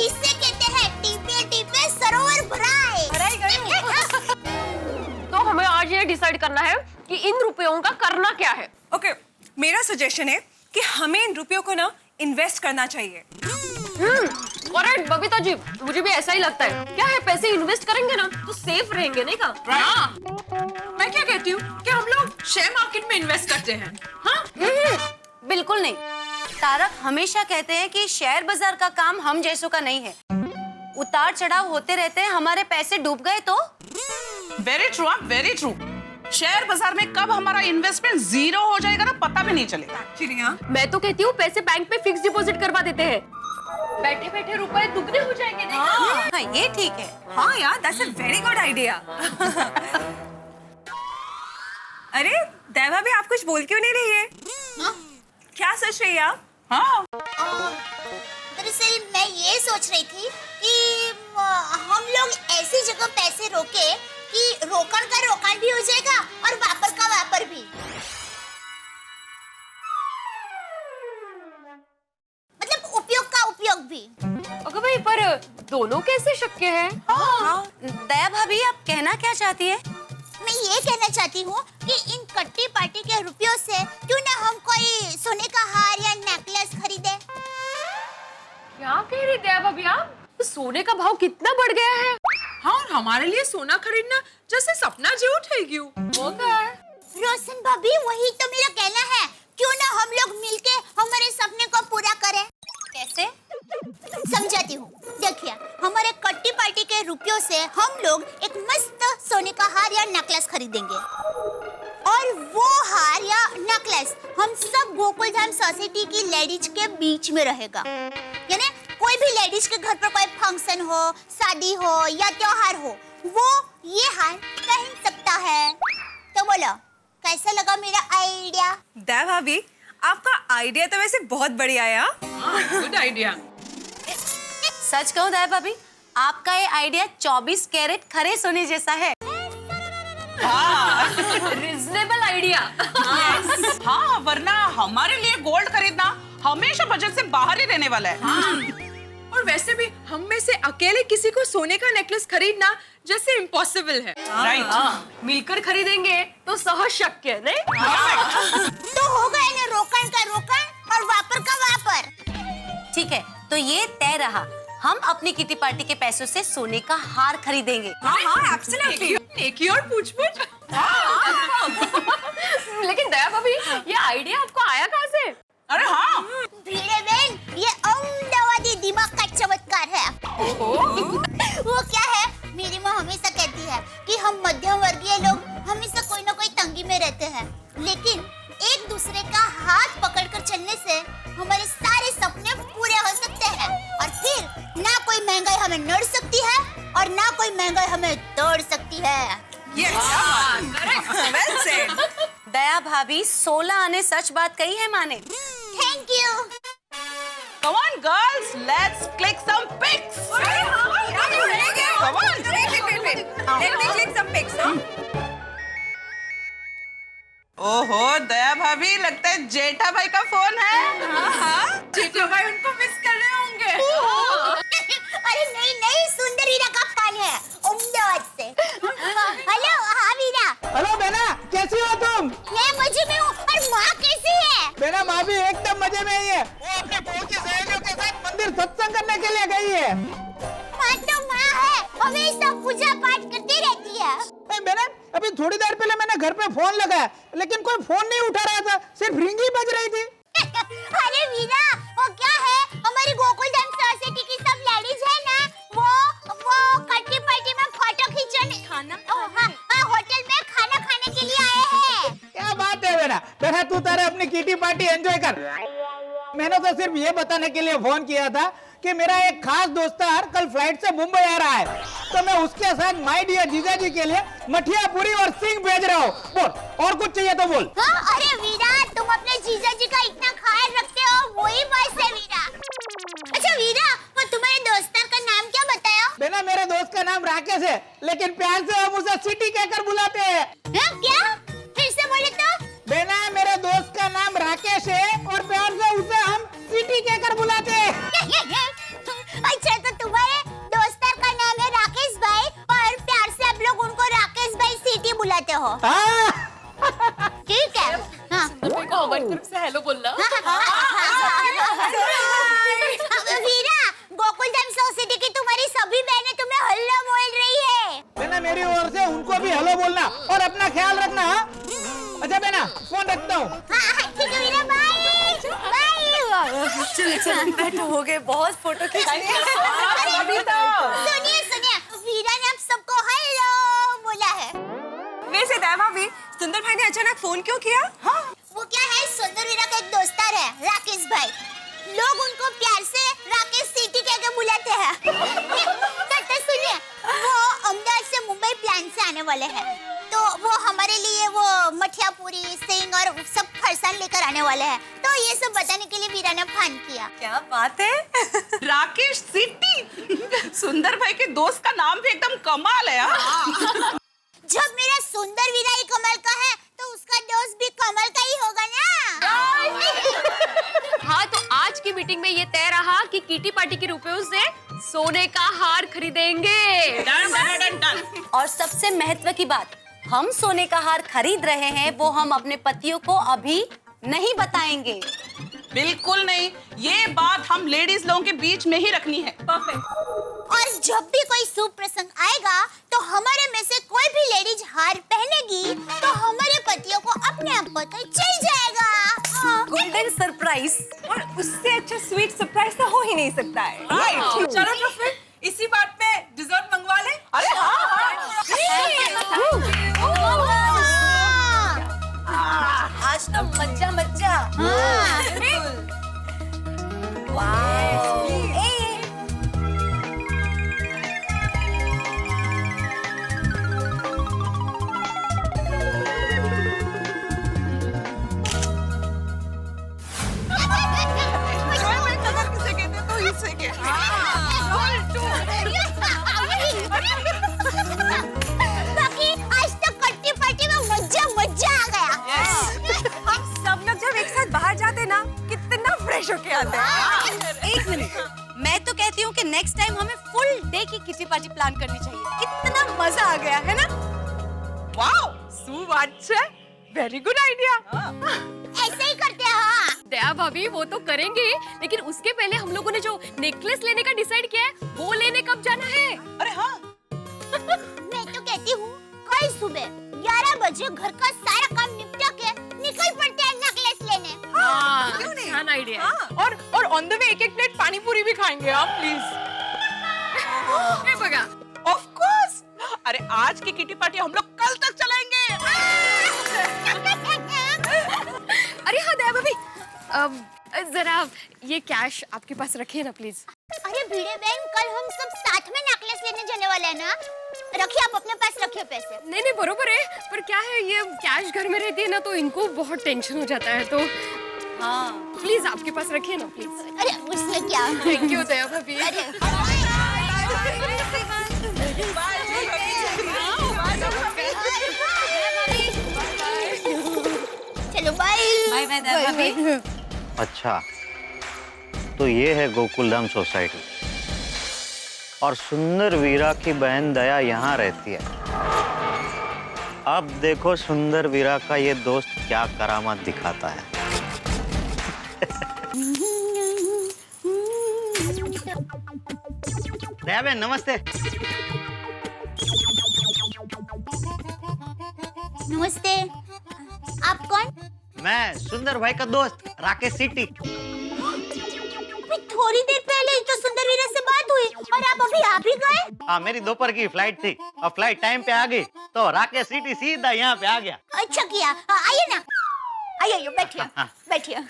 इसे कहते हैं टीपे टीपे सरोवर भराए। तो हमें आज ये डिसाइड करना है कि इन रुपयों का करना क्या है। ओके, मेरा सजेशन है कि हमें इन रुपयों को ना इन्वेस्ट करना चाहिए। करेक्ट बबीता जी, मुझे भी ऐसा ही लगता है। क्या है, पैसे इन्वेस्ट करेंगे ना तो सेफ रहेंगे, नहीं का? हाँ। मैं क्या कहती हूँ कि हम लोग शेयर मार्केट में इन्वेस्ट करते हैं। हाँ? बिल्कुल नहीं। तारक हमेशा कहते हैं कि शेयर बाजार का काम हम जैसों का नहीं है। उतार चढ़ाव होते रहते हैं, हमारे पैसे डूब गए तो? Very true, very true. Share बाजार में कब हमारा इन्वेस्टमेंट जीरो हो जाएगा ना पता भी नहीं चलेगा। मैं तो कहती हूँ पैसे बैंक में फिक्स डिपॉजिट करवा देते हैं, बैठे बैठे रुपए दुगने हो जाएंगे। नहीं? हाँ, ये ठीक है। हाँ यार, that's a very good idea. अरे देवा भी, आप कुछ बोल क्यों नहीं रही है? क्या सोच रही है आप? हाँ, दरअसल मैं ये सोच रही थी कि हम लोग ऐसी जगह पैसे रोके कि रोकड़ का रोकड़ भी हो जाएगा और वापर का वापर भी। मतलब उपयोग का उपयोग भी। अगर भाई, पर दोनों कैसे शक्य है? हाँ। दया भाभी, आप कहना क्या चाहती है? मैं ये कहना चाहती हूँ कि इन कट्टी पार्टी के रुपयों से क्यों ना हम कोई सोने का हार या नेकलेस खरीदे। क्या कह रही दया भाभी आप? सोने का भाव कितना बढ़ गया है। हाँ, और हमारे लिए सोना खरीदना जैसे सपना झूठ है क्यों? वो क्या है? रोशन भाभी, वही तो मेरा कहना है। क्यों ना हम लोग मिलके हमारे सपने को पूरा करें। कैसे? समझाती हूँ। देखिए, हमारे कट्टी पार्टी के रुपयों से हम लोग एक मस्त सोने का हार या नेकलेस खरीदेंगे और वो हार या नेकलेस हम सब गोकुलधाम सोसाइटी की लेडीज के बीच में रहेगा। यानी कोई भी लेडीज के घर पर कोई फंक्शन हो, शादी हो या त्योहार हो, वो ये हार पहन सकता है। तो बोलो, कैसा लगा मेरा आइडिया? दया भाभी, आपका आइडिया तो वैसे बहुत बढ़िया है। Good idea. सच कहूं दया भाभी, आपका ये आइडिया 24 कैरेट खरे सोने जैसा है। Reasonable idea. हाँ, वरना हमारे लिए गोल्ड खरीदना हमेशा बजट से बाहर ही रहने वाला है। और वैसे भी हम में से अकेले किसी को सोने का नेकलेस खरीदना जैसे इम्पॉसिबल है। राइट। मिलकर खरीदेंगे तो सहज शक्य, नहीं? तो हो गया ना रोकड़ का रोकड़ और वापर का वापर। ठीक है, तो ये तय रहा। हम अपनी किटी पार्टी के पैसों से सोने का हार खरीदेंगे। हाँ, एब्सोल्युटली। नेकी और पूछ-पूछ। लेकिन दया भाभी, ये आइडिया आपको आया कहाँ से? अरे हाँ, भीड़े बहन, ये अहमदाबादी दिमाग का चमत्कार है। वो क्या है, मेरी माँ हमेशा कहती है कि हम मध्यम वर्गीय लोग हमेशा कोई ना कोई तंगी में रहते हैं, लेकिन एक दूसरे का हाथ पकड़कर चलने से हमारे सारे सपने पूरे हो सकते हैं और फिर ना कोई महंगाई हमें नड़ सकती है और ना कोई महंगाई हमें तोड़ सकती है। Well said. दया भाभी, 16 आने सच बात कही है माने। Thank you. come on girls, let's click some pics. Come on. Let me click some pics. ओहो दया भाभी, लगता है जेठा भाई का फोन है। हाँ, जेठा भाई उनको मिस कर रहे होंगे। अरे नहीं नहीं, सुंदर वीरा का फोन है अहमदाबाद से। हेलो, हाँ वीरा। हेलो बेना, कैसी हो तुम? मैं मजे में हूँ। और माँ कैसी है? बेना, माँ भी एकदम मजे में ही है। वो अपने बहू की सहेलियों के साथ मंदिर सत्संग करने के लिए गई है। माँ तो माँ है, हमेशा पूजा पाठ करती रहती है। बेना, अभी थोड़ी देर पहले मैंने घर पे फोन लगाया, लेकिन कोई फोन नहीं उठा रहा था, सिर्फ रिंग ही बज रही थी। अरे वीरा, वो क्या है, हमारी गोकुलधाम सोसाइटी की सब लेडीज है ना, वो लेकर। मैंने तो सिर्फ ये बताने के लिए फोन किया था कि मेरा एक खास दोस्तार कल फ्लाइट से मुंबई आ रहा है, तो मैं उसके साथ माय डियर जीजा जी के लिए मठिया पूरी और सिंह भेज रहा हूँ। बोल, और कुछ चाहिए तो बोल। हाँ, अरे वीरा, तुम अपने जीजा जी का इतना ख्याल रखते हो, वही बस है वीरा। अच्छा वीरा, वो तुम्हारे दोस्तार का नाम क्या बताया? बेना, मेरे दोस्त का नाम राकेश है, लेकिन प्यार से हम उसे सिटी कहकर बुलाते हैं। क्या? फिर से बोले तो? बेना, मेरे दोस्त का नाम राकेश है और प्यार से उसे हम सिटी कहकर बुलाते हैं। अच्छा, तो तुम्हारे दोस्तार का नाम है राकेश भाई और प्यार से आप लोग उनको राकेश भाई सिटी बुलाते हो? ठीक है। हाँ। हमारी तरफ से हेलो बोलना। वीरा, गोकुलधाम सोसाइटी की तुम्हारी सभी बहनें तुम्हें हेलो बोल रही है। बेना, मेरी ओर से उनको भी हेलो बोलना और अपना ख्याल रखना। अच्छा बेना, फोन रखता हूँ। ठीक है वीरा, बाय बाय। चलो बैठो, हो गए बहुत फोटो खींचने। सुनिए सुनिए, वीरा ने आप सबको हेलो बोला है। वैसे दया भाभी, सुंदर भाई ने अचानक फोन क्यों किया? हाँ, वो क्या है, सुंदर वीरा का एक दोस्तार है राकेश भाई, लोग उनको प्यार से राकेश सिटी कह के बुलाते हैं। तो सुनिए, वो अहमदाबाद से मुंबई प्लान से आने वाले हैं, तो वो हमारे लिए वो मठिया पूरी, सिंह और सब फरसान लेकर आने वाले हैं, तो ये सब बताने के लिए वीरा ने फोन किया। क्या बात है। राकेश सिटी, सुंदर भाई के दोस्त का नाम भी एकदम कमाल है। जब मेरा सुंदर वीरा ही कमाल का है, तो उसका दोस्त भी कमाल का ही होगा ना। हाँ, तो आज की मीटिंग में ये तय रहा कि किटी पार्टी के रुपयों से सोने का हार खरीदेंगे। डन। और सबसे महत्व की बात, हम सोने का हार खरीद रहे हैं, वो हम अपने पतियों को अभी नहीं बताएंगे। बिल्कुल नहीं, ये बात हम लेडीज लोगों के बीच में ही रखनी है। और जब भी कोई शुभ प्रसंग आएगा, तो हमारे में से कोई भी लेडीज हार पहनेगी, तो हमारे पतियों को अपने आप पता चल जाएगा। गोल्डन सरप्राइज, और उससे अच्छा स्वीट सरप्राइज तो हो ही नहीं सकता है। चलो तो फिर इसी बात पे डिजर्ट मंगवा ले। अरे आज तो मज्जा मज्जा। बाकी आज तो कट्टी पार्टी में मज्जा मज्जा आ गया। हम सब लोग जब एक साथ बाहर जाते ना, कितना फ्रेश होके आते हैं। एक मिनट, मैं तो कहती हूँ कि नेक्स्ट टाइम हमें फुल डे की किटी पार्टी प्लान करनी चाहिए। कितना मजा आ गया है ना। वाओ, सुवाच्य, वेरी गुड आइडिया। ऐसे ही करते हैं। हाँ। दया भाभी, वो तो करेंगे, लेकिन उसके पहले हम लोगों ने जो नेकलेस लेने का डिसाइड किया है, वो लेने कब जाना है? अरे हाँ। मैं तो कहती हूँ कल सुबह 11 बजे घर का सारा काम निपटा के निकल पड़ते हैं नेकलेस लेने। हाँ, अच्छा आइडिया। और ऑन द वे एक प्लेट पानी पूरी भी खाएंगे आप, प्लीज। बगा। Of course. अरे आज की किटी पार्टी हम लोग कल तक चलाएंगे। अरे हाँ दया भाभी, जरा ये कैश आपके पास रखिए ना प्लीज। अरे भिड़े बहन, कल हम सब साथ में नेकलेस लेने जाने वाले हैं ना, रखिए, आप अपने पास रखिए पैसे। नहीं बरोबर है, पर क्या है, ये कैश घर में रहती है ना, तो इनको बहुत टेंशन हो जाता है, तो हाँ प्लीज आपके पास रखिए ना प्लीज। अरे उसमें क्या। थैंक यू दया भाभी। चलो बाय। बाय बाय दया भाभी। अच्छा, तो ये है गोकुलधाम सोसाइटी और सुंदर वीरा की बहन दया यहाँ रहती है। अब देखो सुंदर वीरा का ये दोस्त क्या करामात दिखाता है। दया बहन नमस्ते। नमस्ते, आप कौन? मैं सुंदर भाई का दोस्त राकेश सिटी। थोड़ी देर पहले ही तो सुंदर वीरा से बात हुई और आप अभी आ भी गए? हाँ, मेरी दोपहर की फ्लाइट थी और फ्लाइट टाइम पे आ गई तो राकेश सिटी सीधा यहाँ पे आ गया। अच्छा किया, आइए ना। आइए बैठिए बैठिए।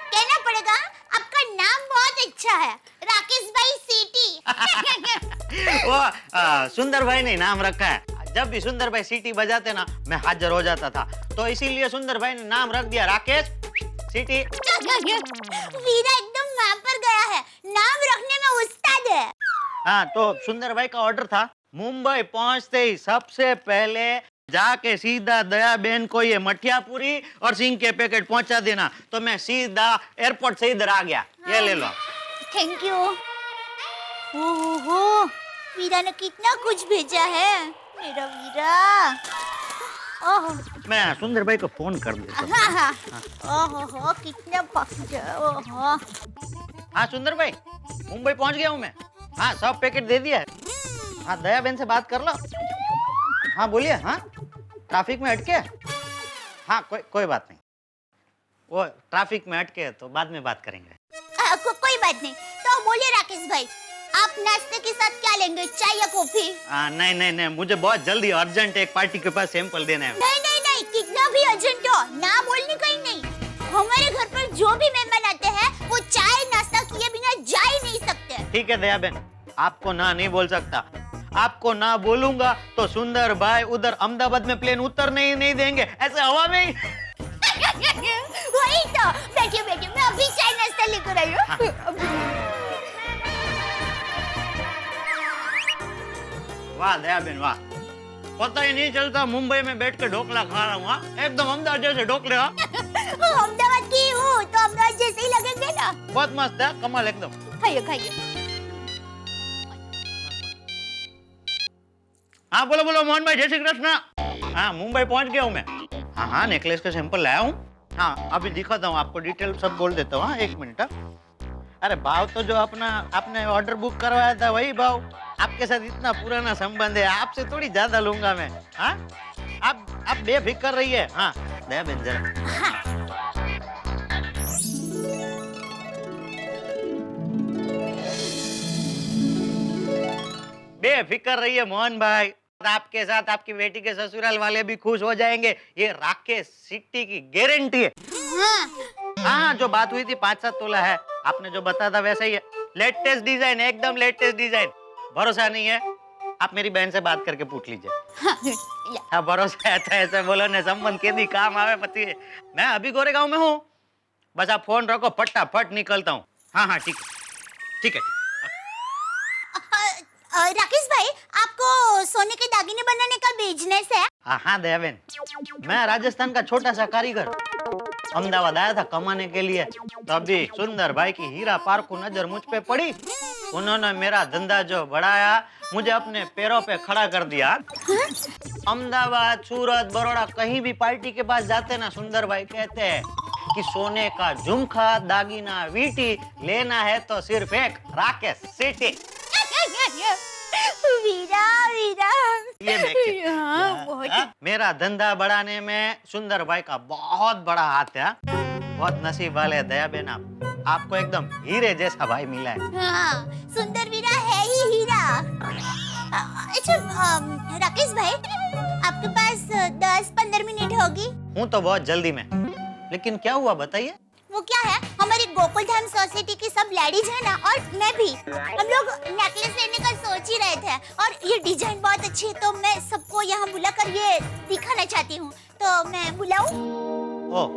कहना पड़ेगा आपका नाम बहुत अच्छा है, राकेश भाई सीटी। वो सुंदर भाई ने नाम रखा है। जब भी सुंदर भाई सीटी बजाते ना मैं हाजिर हो जाता था, तो इसीलिए सुंदर भाई ने नाम रख दिया राकेश सीटी। वीरा एकदम वहाँ पर गया है, नाम रखने में उस्ताद है। हाँ, तो सुंदर भाई का ऑर्डर था मुंबई पहुंचते ही सबसे पहले जाके सीधा दया बहन को ये मठिया पूरी और सिंह के पैकेट पहुंचा देना। तो मैं सीधा एयरपोर्ट से इधर आ गया। ये ले लो। Thank you. ओहो, वीरा ने कितना कुछ भेजा है, मेरा वीरा। ओहो, मैं सुंदर भाई को फोन कर देता हूँ। हाँ। ओहो, कितना ओहो। हाँ सुंदर भाई, मुंबई पहुंच गया हूँ मैं। हाँ, सब पैकेट दे दिया है। हाँ, दया बहन से बात कर लो। हाँ बोलिए। हाँ, ट्रैफिक में अटके? हाँ, कोई बात नहीं, वो ट्रैफिक में अटके तो बाद में बात करेंगे। कोई बात नहीं। तो बोलिए राकेश भाई, आप नाश्ते के साथ क्या लेंगे, चाय या कॉफी? नहीं, मुझे बहुत जल्दी अर्जेंट एक पार्टी के पास सैंपल देना है। नहीं, कितना भी अर्जेंट हो, ना बोलने का ही नहीं। हमारे घर पर जो भी मेहमान आते हैं वो चाय नाश्ता किए बिना जा ही नहीं सकते। ठीक है दया बहन, आपको ना नहीं बोल सकता। आपको ना बोलूंगा तो सुंदर भाई उधर अहमदाबाद में प्लेन उतरने ही नहीं देंगे, ऐसे हवा में ही। वही तो, बैठिए मैं अभी चाय नाश्ता लेकर आई हूँ। वाह दया बहन वाह, पता ही नहीं चलता मुंबई में बैठ के ढोकला खा रहा हूँ। एकदम अहमदाबाद जैसे ढोकले। अहमदाबाद की हूँ तो अहमदाबाद जैसे ही लगेंगे ना। बहुत मस्त है, कमाल एकदम। खाइए। हाँ बोलो मोहन भाई, जय श्री कृष्ण। हाँ, मुंबई पहुंच गया हूँ मैं। हाँ, नेकलेस का सैंपल लाया हूँ। हाँ, अभी दिखाता हूँ आपको, डिटेल सब बोल देता हूँ। हाँ, 1 मिनट। अरे भाव तो जो आपने ऑर्डर बुक करवाया था वही भाव। आपके साथ इतना पुराना संबंध है, आपसे थोड़ी ज्यादा लूंगा मैं। हाँ, आप बेफिक्र रहिए। हाँ दया बहन जरा। बेफिक्र रहिए मोहन भाई, आपके साथ आपकी बेटी के ससुराल वाले भी खुश हो जाएंगे, ये राकेश सिटी की गारंटी है। हाँ, जो बात हुई थी 5-7 तोला है, आपने जो बताया था वैसा ही है। लेटेस्ट डिजाइन, एकदम लेटेस्ट डिजाइन। भरोसा नहीं है, आप मेरी बहन से बात करके पूछ लीजिए। हाँ, भरोसा है तो ऐसे बोलो ने संबंध के दी काम आवे पति। मैं अभी गोरेगांव में हूँ, बस आप फोन रखो, फटाफट निकलता हूँ। हाँ, ठीक है। राकेश भाई, आपको सोने के दागिने बनाने का बिजनेस है? हाँ दया बहन, मैं राजस्थान का छोटा सा कारीगर अहमदाबाद आया था कमाने के लिए। तभी सुंदर भाई की हीरा पार्कू नजर मुझ पे पड़ी। उन्होंने मेरा धंधा जो बढ़ाया, मुझे अपने पैरों पे खड़ा कर दिया। अहमदाबाद, सूरत, बड़ौदा कहीं भी पार्टी के पास जाते ना, सुंदर भाई कहते हैं कि सोने का झुमका, दागिना, वीटी लेना है तो सिर्फ एक राकेश सिटी। वीरा ये देखिए। बहुत मेरा धंधा बढ़ाने में सुंदर भाई का बहुत बड़ा हाथ है। बहुत नसीब वाले दया बहन, आपको एकदम हीरे जैसा भाई मिला है। हाँ, सुंदर वीरा है ही हीरा। अच्छा राकेश भाई, आपके पास 10-15 मिनट होगी? हूँ तो बहुत जल्दी में, लेकिन क्या हुआ बताइए। वो क्या है, हमारी गोकुल धाम सोसाइटी की सब लेडीज है ना, और मैं भी, हम लोग नेकलेस लेने का सोच ही रहे थे, और ये डिजाइन बहुत अच्छी है, तो मैं सबको यहाँ बुलाकर ये दिखाना चाहती हूँ, तो मैं बुलाऊं? ओह,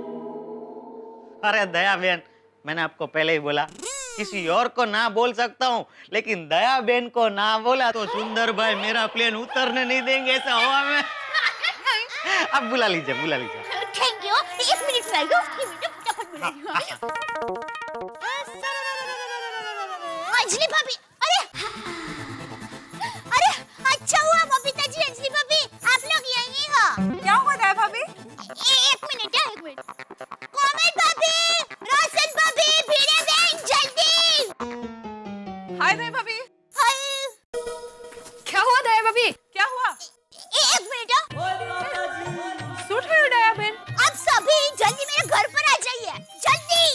अरे दया बहन, मैंने आपको पहले ही बोला किसी और को ना बोल सकता हूँ, लेकिन दया बहन को ना बोला तो सुंदर भाई मेरा प्लेन उतरने नहीं देंगे ऐसा हवा में। अब बुला लीजिए। Thank you. 1 मिनट में आइयो, फटाफट बुला रही हूँ। अंजलि भाभी, अरे अच्छा हुआ बबीता जी, अंजलि भाभी आप लोग यहीं हो। क्या हुआ दया भाभी? 1 मिनट। कोमल भाभी, रोशन भाभी, वीरा बहन, जल्दी। हाय दया भाभी। हाय। क्या हुआ दया भाभी? क्या हुआ? 1 मिनट। सूट है दया बहन। आप सभी जल्दी मेरे घर पर आ जाइए, जल्दी।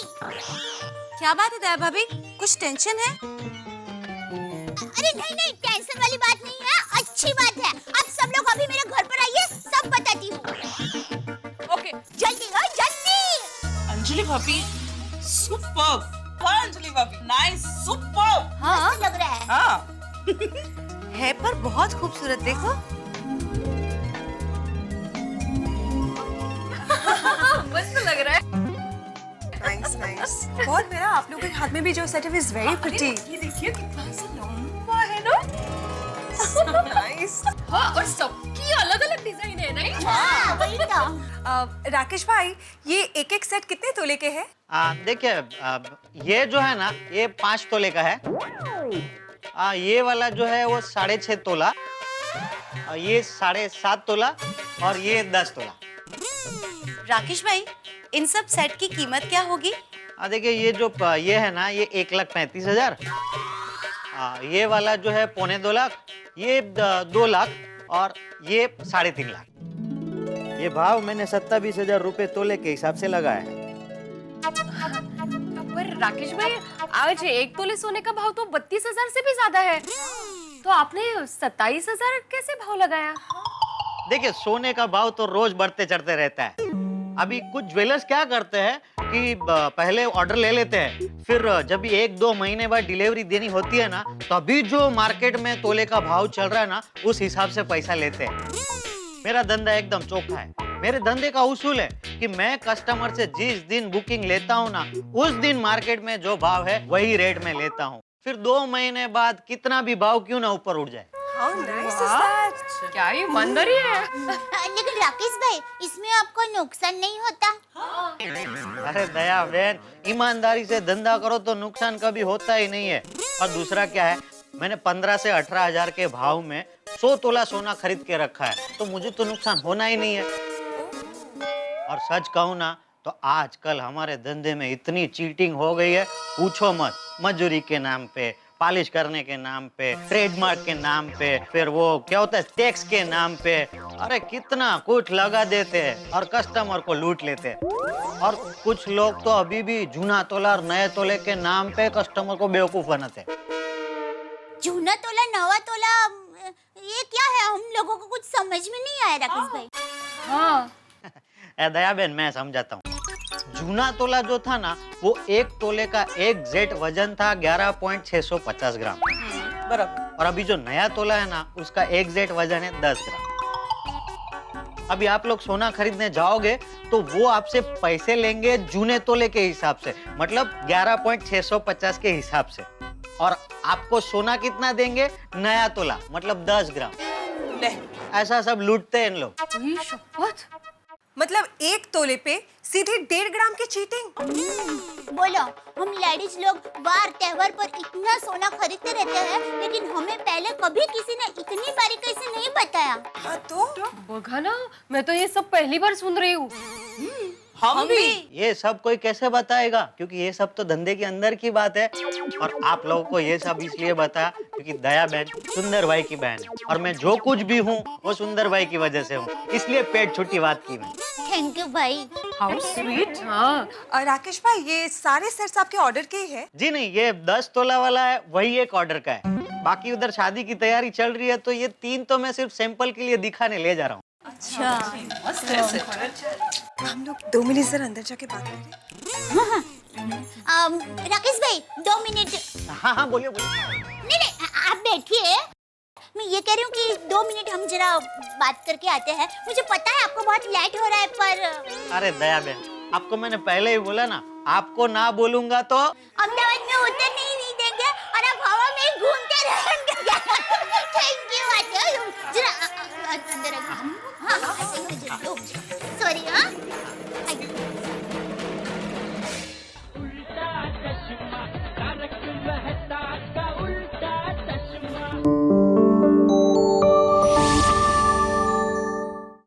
क्या बात है दया भाभी, कुछ टेंशन है? अरे नहीं, टेंशन वाली बात नहीं है, अच्छी बात है। आप सब लोग अभी मेरे घर पर आइए, सब बताती अंजलि भाभी सुपर्ब। हाँ अंजलि भाभी नाइस सुपर्ब। हाँ लग रहा है। हाँ है पर बहुत खूबसूरत, देखो। मस्त लग रहा है। Nice nice. बहुत मेरा आप लोगों के हाथ में भी जो सेट है इज वेरी प्रिटी। ये देखिए कितना सा लंबा है ना। नाइस। हाँ और सबकी अलग अलग डिजाइन है नहीं? हाँ वही तो। राकेश भाई ये एक एक सेट कितने तोले के हैं? देखिए ये जो है ना ये 5 तोले का है। ये वाला जो है वो 6.5 तोला, ये 7.5 तोला और ये 10 तोला। राकेश भाई इन सब सेट की कीमत क्या होगी? देखिए ये है ना ये 1,35,000। ये वाला जो है 2.25 लाख, ये 2 लाख और ये 3.5 लाख। ये भाव मैंने 27,000 रुपए तोले के हिसाब से लगाया है। पर राकेश भाई आज एक तोले सोने का भाव तो 32,000 से भी ज्यादा है, तो आपने 27,000 कैसे भाव लगाया? देखिए सोने का भाव तो रोज बढ़ते चढ़ते रहता है। अभी कुछ ज्वेलर्स क्या करते हैं कि पहले ऑर्डर ले लेते हैं, फिर जब 1-2 महीने बाद डिलीवरी देनी होती है ना, तो अभी जो मार्केट में तोले का भाव चल रहा है ना उस हिसाब से पैसा लेते हैं। मेरा धंधा एकदम चोखा है। मेरे धंधे का उसूल है कि मैं कस्टमर से जिस दिन बुकिंग लेता हूँ ना उस दिन मार्केट में जो भाव है वही रेट में लेता हूँ, फिर 2 महीने बाद कितना भी भाव क्यों ना ऊपर उठ जाए। How nice is that? क्या ये ईमानदारी है? लेकिन राकेश भाई इसमें आपको नुकसान नहीं होता? अरे दया बहन, ईमानदारी से धंधा करो तो नुकसान कभी होता ही नहीं है। और दूसरा क्या है, मैंने 15 से 18 हजार के भाव में 100 तोला सोना खरीद के रखा है, तो मुझे तो नुकसान होना ही नहीं है। और सच कहूँ ना तो आजकल हमारे धंधे में इतनी चीटिंग हो गई है, पूछो मत। मजदूरी के नाम पे, पॉलिश करने के नाम पे, ट्रेडमार्क के नाम पे, फिर वो क्या होता है टैक्स के नाम पे, अरे कितना कुछ लगा देते हैं और कस्टमर को लूट लेते हैं। और कुछ लोग तो अभी भी जूना तोला और नए तोले के नाम पे कस्टमर को बेवकूफ बनाते हैं। जूना तोला नवा तोला ये क्या है? हम लोगों को कुछ समझ में नहीं आया राकेश भाई। हाँ दया बहन मैं समझाता हूँ। जूना तोला जो था ना वो 1 तोले का एग्जैक्ट वजन था 11.650 ग्राम बराबर। और अभी जो नया तोला है ना उसका एग्जैक्ट वजन है 10 ग्राम। अभी आप लोग सोना खरीदने जाओगे तो वो आपसे पैसे लेंगे जूने तोले के हिसाब से, मतलब 11.650 के हिसाब से, और आपको सोना कितना देंगे? नया तोला मतलब 10 ग्राम। ऐसा सब लूटते हैं इन लोग। शपथ, मतलब 1 तोले पे सीधे 1.5 ग्राम की चीटिंग। बोलो, हम लेडीज लोग वार त्योहार पर इतना सोना खरीदते रहते हैं, लेकिन हमें पहले कभी किसी ने इतनी बारीकी से नहीं बताया। हाँ तो बघा ना, मैं तो ये सब पहली बार सुन रही हूँ। हम भी। ये सब कोई कैसे बताएगा, क्योंकि ये सब तो धंधे के अंदर की बात है। और आप लोगों को ये सब इसलिए बताया क्योंकि दया बहन सुंदर भाई की बहन है, और मैं जो कुछ भी हूँ वो सुंदर भाई की वजह से हूँ, इसलिए पेट छुट्टी बात की मैं। थैंक यू भाई। How sweet. हाँ राकेश भाई ये सारे सेट्स आपके ऑर्डर के ही है? जी नहीं, ये 10 तोला वाला है वही एक ऑर्डर का है। बाकी उधर शादी की तैयारी चल रही है, तो ये 3 तो मैं सिर्फ सैंपल के लिए दिखाने ले जा रहा हूँ। अच्छा हम लोग 2 मिनट जरा अंदर जाके बात करें। राकेश भाई 2 मिनट। हाँ हाँ बोलिए। नहीं आप बैठिए। मैं ये कह रही हूँ कि 2 मिनट हम जरा बात करके आते हैं। मुझे पता है आपको बहुत लेट हो रहा है, पर अरे दया बहन, आपको मैंने पहले ही बोला ना, आपको ना बोलूंगा तो अहमदाबाद में उतरने ही नहीं देंगे और आप हवा में घूमते रहेंगे। Thank you. जरा अंदर सॉरी। हाँ